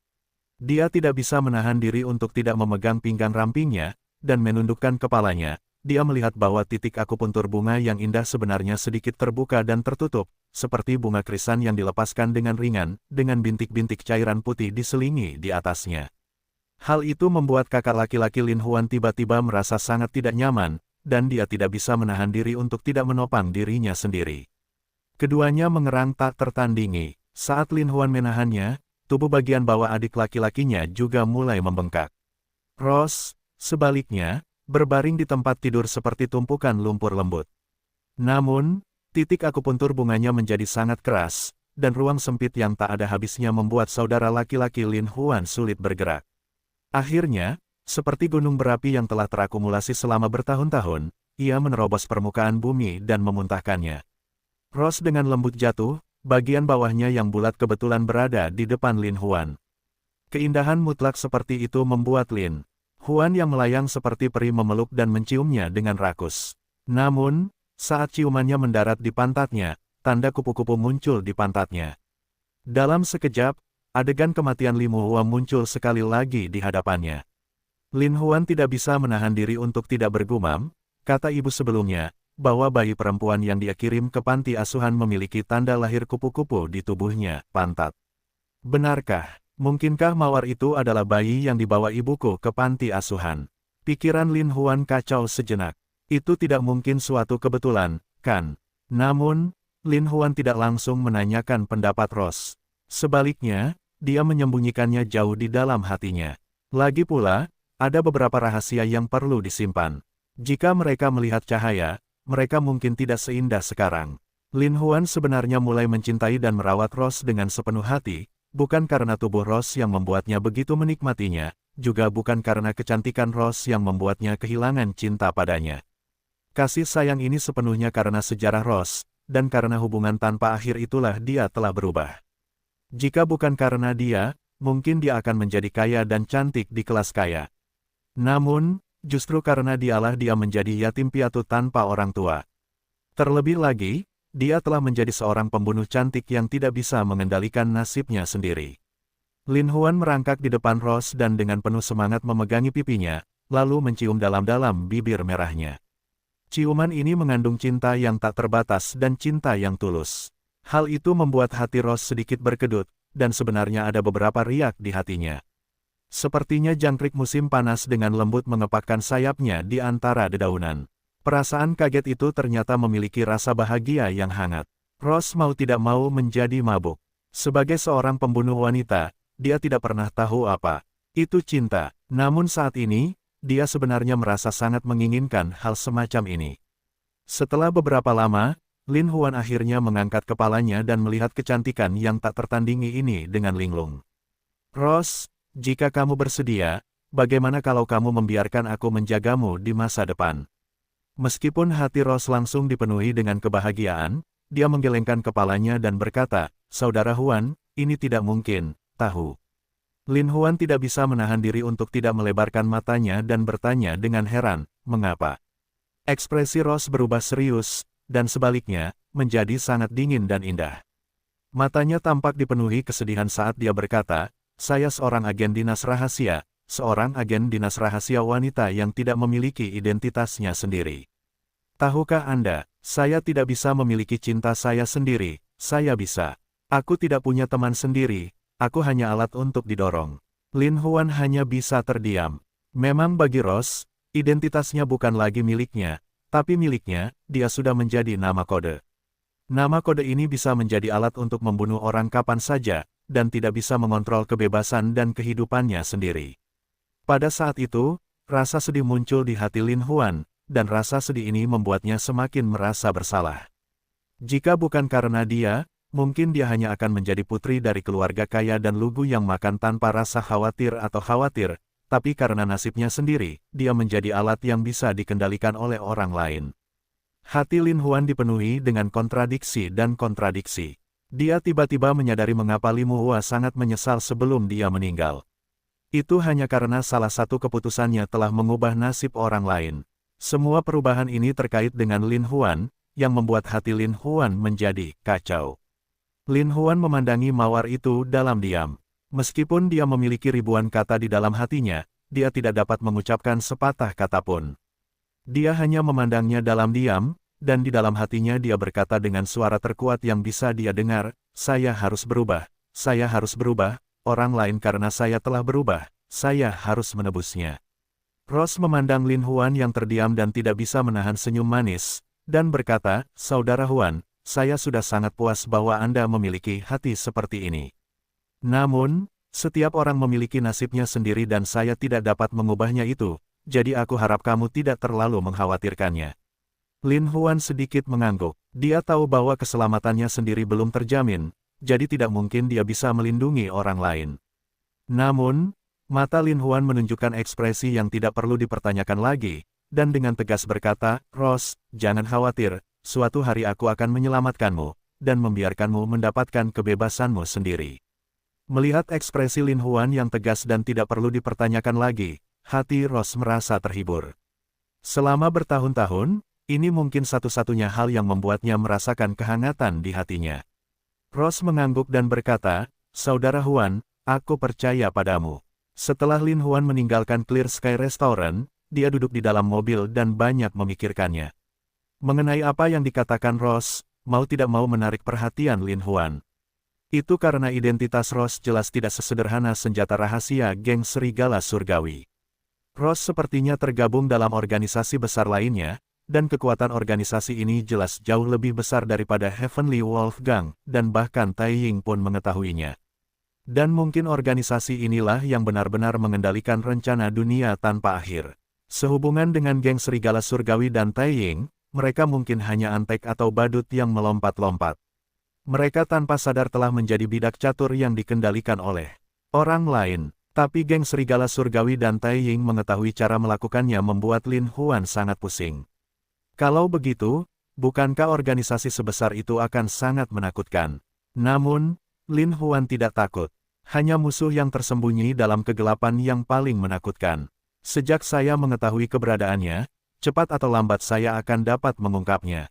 Dia tidak bisa menahan diri untuk tidak memegang pinggang rampingnya, dan menundukkan kepalanya. Dia melihat bahwa titik akupuntur bunga yang indah sebenarnya sedikit terbuka dan tertutup, seperti bunga krisan yang dilepaskan dengan ringan, dengan bintik-bintik cairan putih diselingi di atasnya. Hal itu membuat kakak laki-laki Lin Huan tiba-tiba merasa sangat tidak nyaman, dan dia tidak bisa menahan diri untuk tidak menopang dirinya sendiri. Keduanya mengerang tak tertandingi. Saat Lin Huan menahannya, tubuh bagian bawah adik laki-lakinya juga mulai membengkak. Rose, sebaliknya, berbaring di tempat tidur seperti tumpukan lumpur lembut. Namun, titik akupuntur bunganya menjadi sangat keras, dan ruang sempit yang tak ada habisnya membuat saudara laki-laki Lin Huan sulit bergerak. Akhirnya, seperti gunung berapi yang telah terakumulasi selama bertahun-tahun, ia menerobos permukaan bumi dan memuntahkannya. Ross dengan lembut jatuh, bagian bawahnya yang bulat kebetulan berada di depan Lin Huan. Keindahan mutlak seperti itu membuat Lin Huan yang melayang seperti peri memeluk dan menciumnya dengan rakus. Namun, saat ciumannya mendarat di pantatnya, tanda kupu-kupu muncul di pantatnya. Dalam sekejap, adegan kematian Lin Huan muncul sekali lagi di hadapannya. Lin Huan tidak bisa menahan diri untuk tidak bergumam, kata ibu sebelumnya, bahwa bayi perempuan yang dia kirim ke panti asuhan memiliki tanda lahir kupu-kupu di tubuhnya, pantat. Benarkah? Mungkinkah mawar itu adalah bayi yang dibawa ibuku ke panti asuhan? Pikiran Lin Huan kacau sejenak. Itu tidak mungkin suatu kebetulan, kan? Namun, Lin Huan tidak langsung menanyakan pendapat Ross. Sebaliknya, dia menyembunyikannya jauh di dalam hatinya. Lagi pula, ada beberapa rahasia yang perlu disimpan. Jika mereka melihat cahaya, mereka mungkin tidak seindah sekarang. Lin Huan sebenarnya mulai mencintai dan merawat Ross dengan sepenuh hati, bukan karena tubuh Ross yang membuatnya begitu menikmatinya, juga bukan karena kecantikan Ross yang membuatnya kehilangan cinta padanya. Kasih sayang ini sepenuhnya karena sejarah Ross, dan karena hubungan tanpa akhir itulah dia telah berubah. Jika bukan karena dia, mungkin dia akan menjadi kaya dan cantik di kelas kaya. Namun, justru karena dialah dia menjadi yatim piatu tanpa orang tua. Terlebih lagi, dia telah menjadi seorang pembunuh cantik yang tidak bisa mengendalikan nasibnya sendiri. Lin Huan merangkak di depan Ross dan dengan penuh semangat memegangi pipinya, lalu mencium dalam-dalam bibir merahnya. Ciuman ini mengandung cinta yang tak terbatas dan cinta yang tulus. Hal itu membuat hati Ross sedikit berkedut, dan sebenarnya ada beberapa riak di hatinya. Sepertinya jangkrik musim panas dengan lembut mengepakkan sayapnya di antara dedaunan. Perasaan kaget itu ternyata memiliki rasa bahagia yang hangat. Ross mau tidak mau menjadi mabuk. Sebagai seorang pembunuh wanita, dia tidak pernah tahu apa itu cinta. Namun saat ini, dia sebenarnya merasa sangat menginginkan hal semacam ini. Setelah beberapa lama, Lin Huan akhirnya mengangkat kepalanya dan melihat kecantikan yang tak tertandingi ini dengan linglung. Ross, jika kamu bersedia, bagaimana kalau kamu membiarkan aku menjagamu di masa depan? Meskipun hati Ross langsung dipenuhi dengan kebahagiaan, dia menggelengkan kepalanya dan berkata, "Saudara Huan, ini tidak mungkin, tahu." Lin Huan tidak bisa menahan diri untuk tidak melebarkan matanya dan bertanya dengan heran, "Mengapa?" Ekspresi Ross berubah serius, dan sebaliknya, menjadi sangat dingin dan indah. Matanya tampak dipenuhi kesedihan saat dia berkata, "Saya seorang agen dinas rahasia, seorang agen dinas rahasia wanita yang tidak memiliki identitasnya sendiri. Tahukah Anda, saya tidak bisa memiliki cinta saya sendiri, saya bisa. Aku tidak punya teman sendiri, aku hanya alat untuk didorong." Lin Huan hanya bisa terdiam. Memang bagi Ross, identitasnya bukan lagi miliknya, tapi miliknya, dia sudah menjadi nama kode. Nama kode ini bisa menjadi alat untuk membunuh orang kapan saja, dan tidak bisa mengontrol kebebasan dan kehidupannya sendiri. Pada saat itu, rasa sedih muncul di hati Lin Huan, dan rasa sedih ini membuatnya semakin merasa bersalah. Jika bukan karena dia, mungkin dia hanya akan menjadi putri dari keluarga kaya dan lugu yang makan tanpa rasa khawatir atau khawatir, tapi karena nasibnya sendiri, dia menjadi alat yang bisa dikendalikan oleh orang lain. Hati Lin Huan dipenuhi dengan kontradiksi dan kontradiksi. Dia tiba-tiba menyadari mengapa Lin Huan sangat menyesal sebelum dia meninggal. Itu hanya karena salah satu keputusannya telah mengubah nasib orang lain. Semua perubahan ini terkait dengan Lin Huan, yang membuat hati Lin Huan menjadi kacau. Lin Huan memandangi mawar itu dalam diam. Meskipun dia memiliki ribuan kata di dalam hatinya, dia tidak dapat mengucapkan sepatah kata pun. Dia hanya memandangnya dalam diam, dan di dalam hatinya dia berkata dengan suara terkuat yang bisa dia dengar, "Saya harus berubah, saya harus berubah, orang lain karena saya telah berubah, saya harus menebusnya." Ross memandang Lin Huan yang terdiam dan tidak bisa menahan senyum manis, dan berkata, "Saudara Huan, saya sudah sangat puas bahwa Anda memiliki hati seperti ini. Namun, setiap orang memiliki nasibnya sendiri dan saya tidak dapat mengubahnya itu, jadi aku harap kamu tidak terlalu mengkhawatirkannya." Lin Huan sedikit mengangguk. Dia tahu bahwa keselamatannya sendiri belum terjamin, jadi tidak mungkin dia bisa melindungi orang lain. Namun, mata Lin Huan menunjukkan ekspresi yang tidak perlu dipertanyakan lagi, dan dengan tegas berkata, "Rose, jangan khawatir, suatu hari aku akan menyelamatkanmu, dan membiarkanmu mendapatkan kebebasanmu sendiri." Melihat ekspresi Lin Huan yang tegas dan tidak perlu dipertanyakan lagi, hati Rose merasa terhibur. Selama bertahun-tahun, ini mungkin satu-satunya hal yang membuatnya merasakan kehangatan di hatinya. Rose mengangguk dan berkata, "Saudara Huan, aku percaya padamu." Setelah Lin Huan meninggalkan Clear Sky Restaurant, dia duduk di dalam mobil dan banyak memikirkannya. Mengenai apa yang dikatakan Rose, mau tidak mau menarik perhatian Lin Huan. Itu karena identitas Rose jelas tidak sesederhana senjata rahasia geng serigala surgawi. Rose sepertinya tergabung dalam organisasi besar lainnya, dan kekuatan organisasi ini jelas jauh lebih besar daripada Heavenly Wolf Gang, dan bahkan Tai Ying pun mengetahuinya. Dan mungkin organisasi inilah yang benar-benar mengendalikan rencana dunia tanpa akhir. Sehubungan dengan geng serigala surgawi dan Tai Ying, mereka mungkin hanya antek atau badut yang melompat-lompat. Mereka tanpa sadar telah menjadi bidak catur yang dikendalikan oleh orang lain. Tapi geng serigala surgawi dan Tai Ying mengetahui cara melakukannya membuat Lin Huan sangat pusing. Kalau begitu, bukankah organisasi sebesar itu akan sangat menakutkan? Namun, Lin Huan tidak takut. Hanya musuh yang tersembunyi dalam kegelapan yang paling menakutkan. Sejak saya mengetahui keberadaannya, cepat atau lambat saya akan dapat mengungkapnya.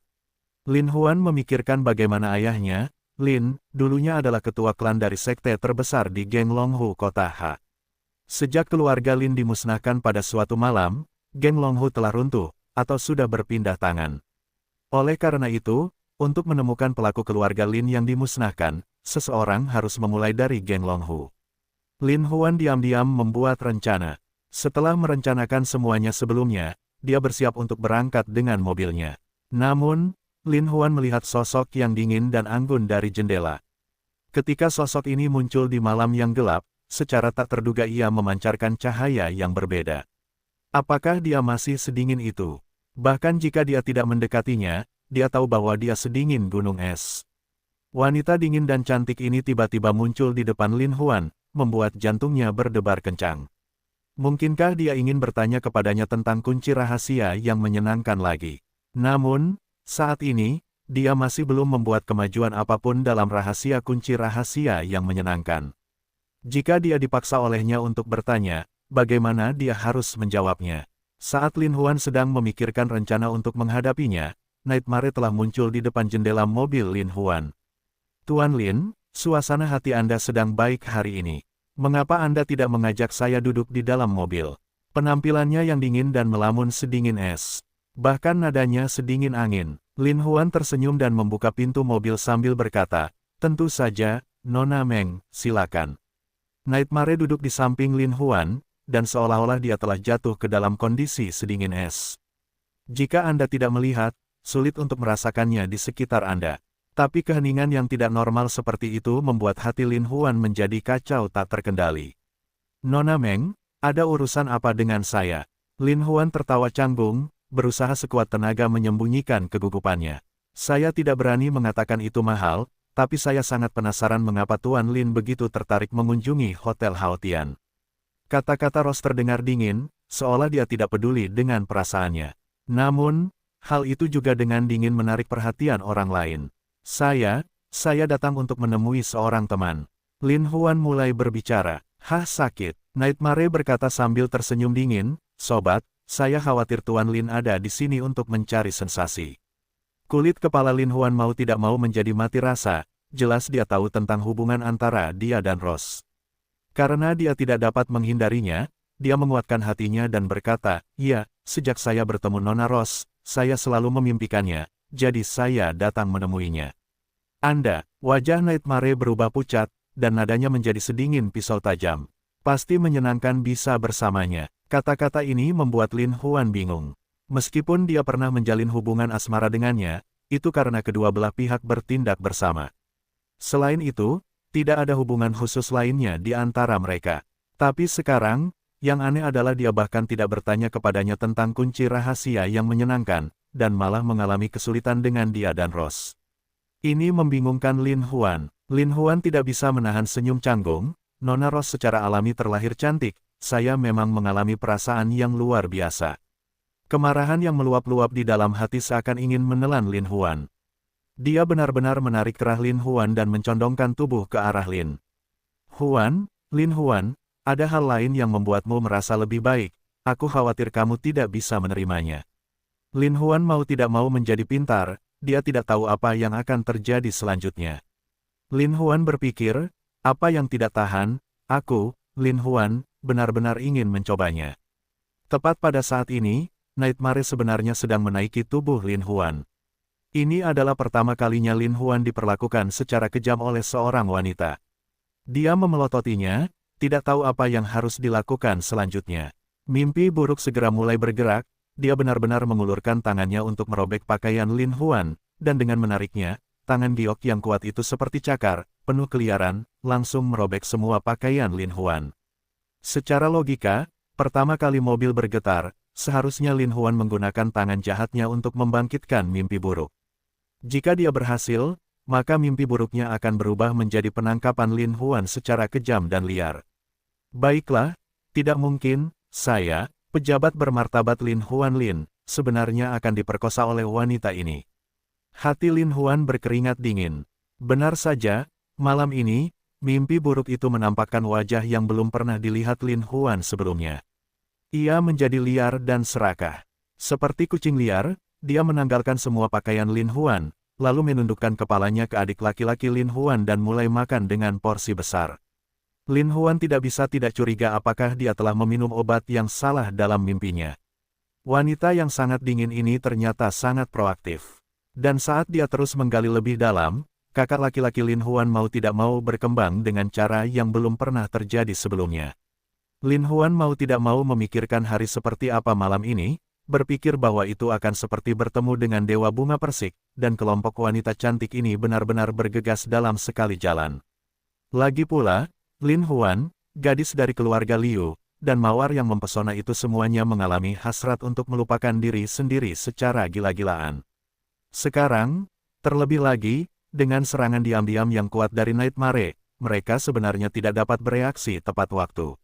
Lin Huan memikirkan bagaimana ayahnya, Lin, dulunya adalah ketua klan dari sekte terbesar di geng Longhu Kota H. Sejak keluarga Lin dimusnahkan pada suatu malam, geng Longhu telah runtuh, atau sudah berpindah tangan. Oleh karena itu, untuk menemukan pelaku keluarga Lin yang dimusnahkan, seseorang harus memulai dari geng Longhu. Lin Huan diam-diam membuat rencana. Setelah merencanakan semuanya sebelumnya, dia bersiap untuk berangkat dengan mobilnya. Namun, Lin Huan melihat sosok yang dingin dan anggun dari jendela. Ketika sosok ini muncul di malam yang gelap, secara tak terduga ia memancarkan cahaya yang berbeda. Apakah dia masih sedingin itu? Bahkan jika dia tidak mendekatinya, dia tahu bahwa dia sedingin gunung es. Wanita dingin dan cantik ini tiba-tiba muncul di depan Lin Huan, membuat jantungnya berdebar kencang. Mungkinkah dia ingin bertanya kepadanya tentang kunci rahasia yang menyenangkan lagi? Namun, saat ini, dia masih belum membuat kemajuan apapun dalam rahasia kunci rahasia yang menyenangkan. Jika dia dipaksa olehnya untuk bertanya, bagaimana dia harus menjawabnya? Saat Lin Huan sedang memikirkan rencana untuk menghadapinya, Nightmare telah muncul di depan jendela mobil Lin Huan. "Tuan Lin, suasana hati Anda sedang baik hari ini. Mengapa Anda tidak mengajak saya duduk di dalam mobil?" Penampilannya yang dingin dan melamun sedingin es. Bahkan nadanya sedingin angin. Lin Huan tersenyum dan membuka pintu mobil sambil berkata, "Tentu saja, Nona Meng, silakan." Nightmare duduk di samping Lin Huan, dan seolah-olah dia telah jatuh ke dalam kondisi sedingin es. Jika Anda tidak melihat, sulit untuk merasakannya di sekitar Anda. Tapi keheningan yang tidak normal seperti itu membuat hati Lin Huan menjadi kacau tak terkendali. "Nona Meng, ada urusan apa dengan saya?" Lin Huan tertawa canggung, berusaha sekuat tenaga menyembunyikan kegugupannya. "Saya tidak berani mengatakan itu mahal, tapi saya sangat penasaran mengapa Tuan Lin begitu tertarik mengunjungi Hotel Haotian." Kata-kata Rose terdengar dingin, seolah dia tidak peduli dengan perasaannya. Namun, hal itu juga dengan dingin menarik perhatian orang lain. Saya datang untuk menemui seorang teman." Lin Huan mulai berbicara. "Hah, sakit?" Nightmare berkata sambil tersenyum dingin, "Sobat, saya khawatir Tuan Lin ada di sini untuk mencari sensasi." Kulit kepala Lin Huan mau tidak mau menjadi mati rasa, jelas dia tahu tentang hubungan antara dia dan Rose. Karena dia tidak dapat menghindarinya, dia menguatkan hatinya dan berkata, "Iya, sejak saya bertemu Nona Rose, saya selalu memimpikannya, jadi saya datang menemuinya." "Anda," wajah Nightmare berubah pucat, dan nadanya menjadi sedingin pisau tajam. "Pasti menyenangkan bisa bersamanya." Kata-kata ini membuat Lin Huan bingung. Meskipun dia pernah menjalin hubungan asmara dengannya, itu karena kedua belah pihak bertindak bersama. Selain itu, tidak ada hubungan khusus lainnya di antara mereka. Tapi sekarang, yang aneh adalah dia bahkan tidak bertanya kepadanya tentang kunci rahasia yang menyenangkan, dan malah mengalami kesulitan dengan dia dan Rose. Ini membingungkan Lin Huan. Lin Huan tidak bisa menahan senyum canggung. Nona Rose secara alami terlahir cantik, saya memang mengalami perasaan yang luar biasa. Kemarahan yang meluap-luap di dalam hati seakan ingin menelan Lin Huan. Dia benar-benar menarik kerah Lin Huan dan mencondongkan tubuh ke arah Lin Huan, ada hal lain yang membuatmu merasa lebih baik, aku khawatir kamu tidak bisa menerimanya. Lin Huan mau tidak mau menjadi pintar, dia tidak tahu apa yang akan terjadi selanjutnya. Lin Huan berpikir, apa yang tidak tahan, aku, Lin Huan, benar-benar ingin mencobanya. Tepat pada saat ini, Nightmare sebenarnya sedang menaiki tubuh Lin Huan. Ini adalah pertama kalinya Lin Huan diperlakukan secara kejam oleh seorang wanita. Dia memelototinya, tidak tahu apa yang harus dilakukan selanjutnya. Mimpi buruk segera mulai bergerak, dia benar-benar mengulurkan tangannya untuk merobek pakaian Lin Huan, dan dengan menariknya, tangan giok yang kuat itu seperti cakar, penuh keliaran, langsung merobek semua pakaian Lin Huan. Secara logika, pertama kali mobil bergetar, seharusnya Lin Huan menggunakan tangan jahatnya untuk membangkitkan mimpi buruk. Jika dia berhasil, maka mimpi buruknya akan berubah menjadi penangkapan Lin Huan secara kejam dan liar. Baiklah, tidak mungkin, saya, pejabat bermartabat Lin Huan sebenarnya akan diperkosa oleh wanita ini. Hati Lin Huan berkeringat dingin. Benar saja, malam ini, mimpi buruk itu menampakkan wajah yang belum pernah dilihat Lin Huan sebelumnya. Ia menjadi liar dan serakah. Seperti kucing liar, dia menanggalkan semua pakaian Lin Huan, lalu menundukkan kepalanya ke adik laki-laki Lin Huan dan mulai makan dengan porsi besar. Lin Huan tidak bisa tidak curiga apakah dia telah meminum obat yang salah dalam mimpinya. Wanita yang sangat dingin ini ternyata sangat proaktif. Dan saat dia terus menggali lebih dalam, kakak laki-laki Lin Huan mau tidak mau berkembang dengan cara yang belum pernah terjadi sebelumnya. Lin Huan mau tidak mau memikirkan hari seperti apa malam ini, berpikir bahwa itu akan seperti bertemu dengan Dewa Bunga Persik, dan kelompok wanita cantik ini benar-benar bergegas dalam sekali jalan. Lagi pula, Lin Huan, gadis dari keluarga Liu, dan Mawar yang mempesona itu semuanya mengalami hasrat untuk melupakan diri sendiri secara gila-gilaan. Sekarang, terlebih lagi, dengan serangan diam-diam yang kuat dari Nightmare, mereka sebenarnya tidak dapat bereaksi tepat waktu.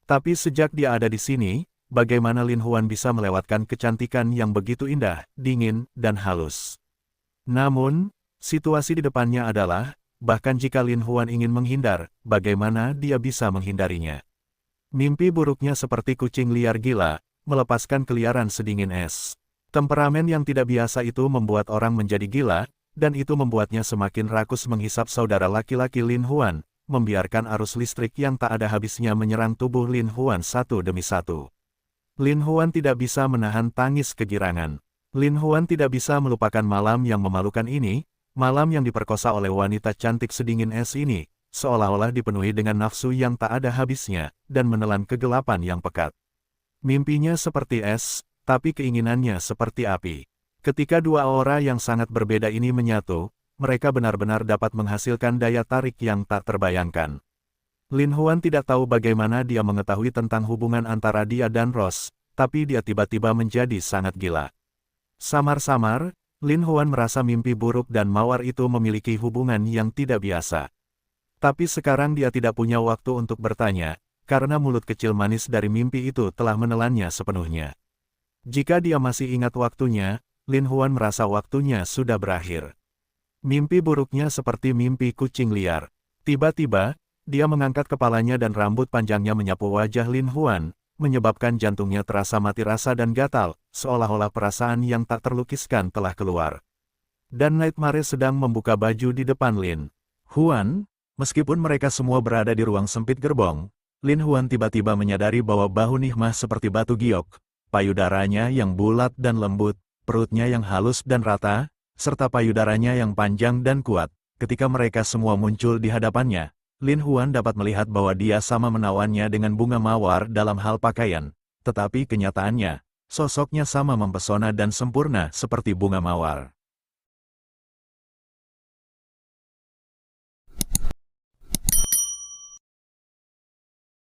Tapi sejak dia ada di sini, bagaimana Lin Huan bisa melewatkan kecantikan yang begitu indah, dingin, dan halus. Namun, situasi di depannya adalah, bahkan jika Lin Huan ingin menghindar, bagaimana dia bisa menghindarinya? Mimpi buruknya seperti kucing liar gila, melepaskan keliaran sedingin es. Temperamen yang tidak biasa itu membuat orang menjadi gila, dan itu membuatnya semakin rakus menghisap saudara laki-laki Lin Huan, membiarkan arus listrik yang tak ada habisnya menyerang tubuh Lin Huan satu demi satu. Lin Huan tidak bisa menahan tangis kegirangan. Lin Huan tidak bisa melupakan malam yang memalukan ini, malam yang diperkosa oleh wanita cantik sedingin es ini, seolah-olah dipenuhi dengan nafsu yang tak ada habisnya, dan menelan kegelapan yang pekat. Mimpinya seperti es, tapi keinginannya seperti api. Ketika dua aura yang sangat berbeda ini menyatu, mereka benar-benar dapat menghasilkan daya tarik yang tak terbayangkan. Lin Huan tidak tahu bagaimana dia mengetahui tentang hubungan antara dia dan Rose, tapi dia tiba-tiba menjadi sangat gila. Samar-samar, Lin Huan merasa mimpi buruk dan Mawar itu memiliki hubungan yang tidak biasa. Tapi sekarang dia tidak punya waktu untuk bertanya, karena mulut kecil manis dari mimpi itu telah menelannya sepenuhnya. Jika dia masih ingat waktunya, Lin Huan merasa waktunya sudah berakhir. Mimpi buruknya seperti mimpi kucing liar. Tiba-tiba, dia mengangkat kepalanya dan rambut panjangnya menyapu wajah Lin Huan, menyebabkan jantungnya terasa mati rasa dan gatal, seolah-olah perasaan yang tak terlukiskan telah keluar. Dan Nightmare sedang membuka baju di depan Lin Huan. Meskipun mereka semua berada di ruang sempit gerbong, Lin Huan tiba-tiba menyadari bahwa bahu Nihmah seperti batu giok, payudaranya yang bulat dan lembut, perutnya yang halus dan rata, serta payudaranya yang panjang dan kuat. Ketika mereka semua muncul di hadapannya, Lin Huan dapat melihat bahwa dia sama menawannya dengan bunga mawar dalam hal pakaian, tetapi kenyataannya, sosoknya sama mempesona dan sempurna seperti bunga mawar.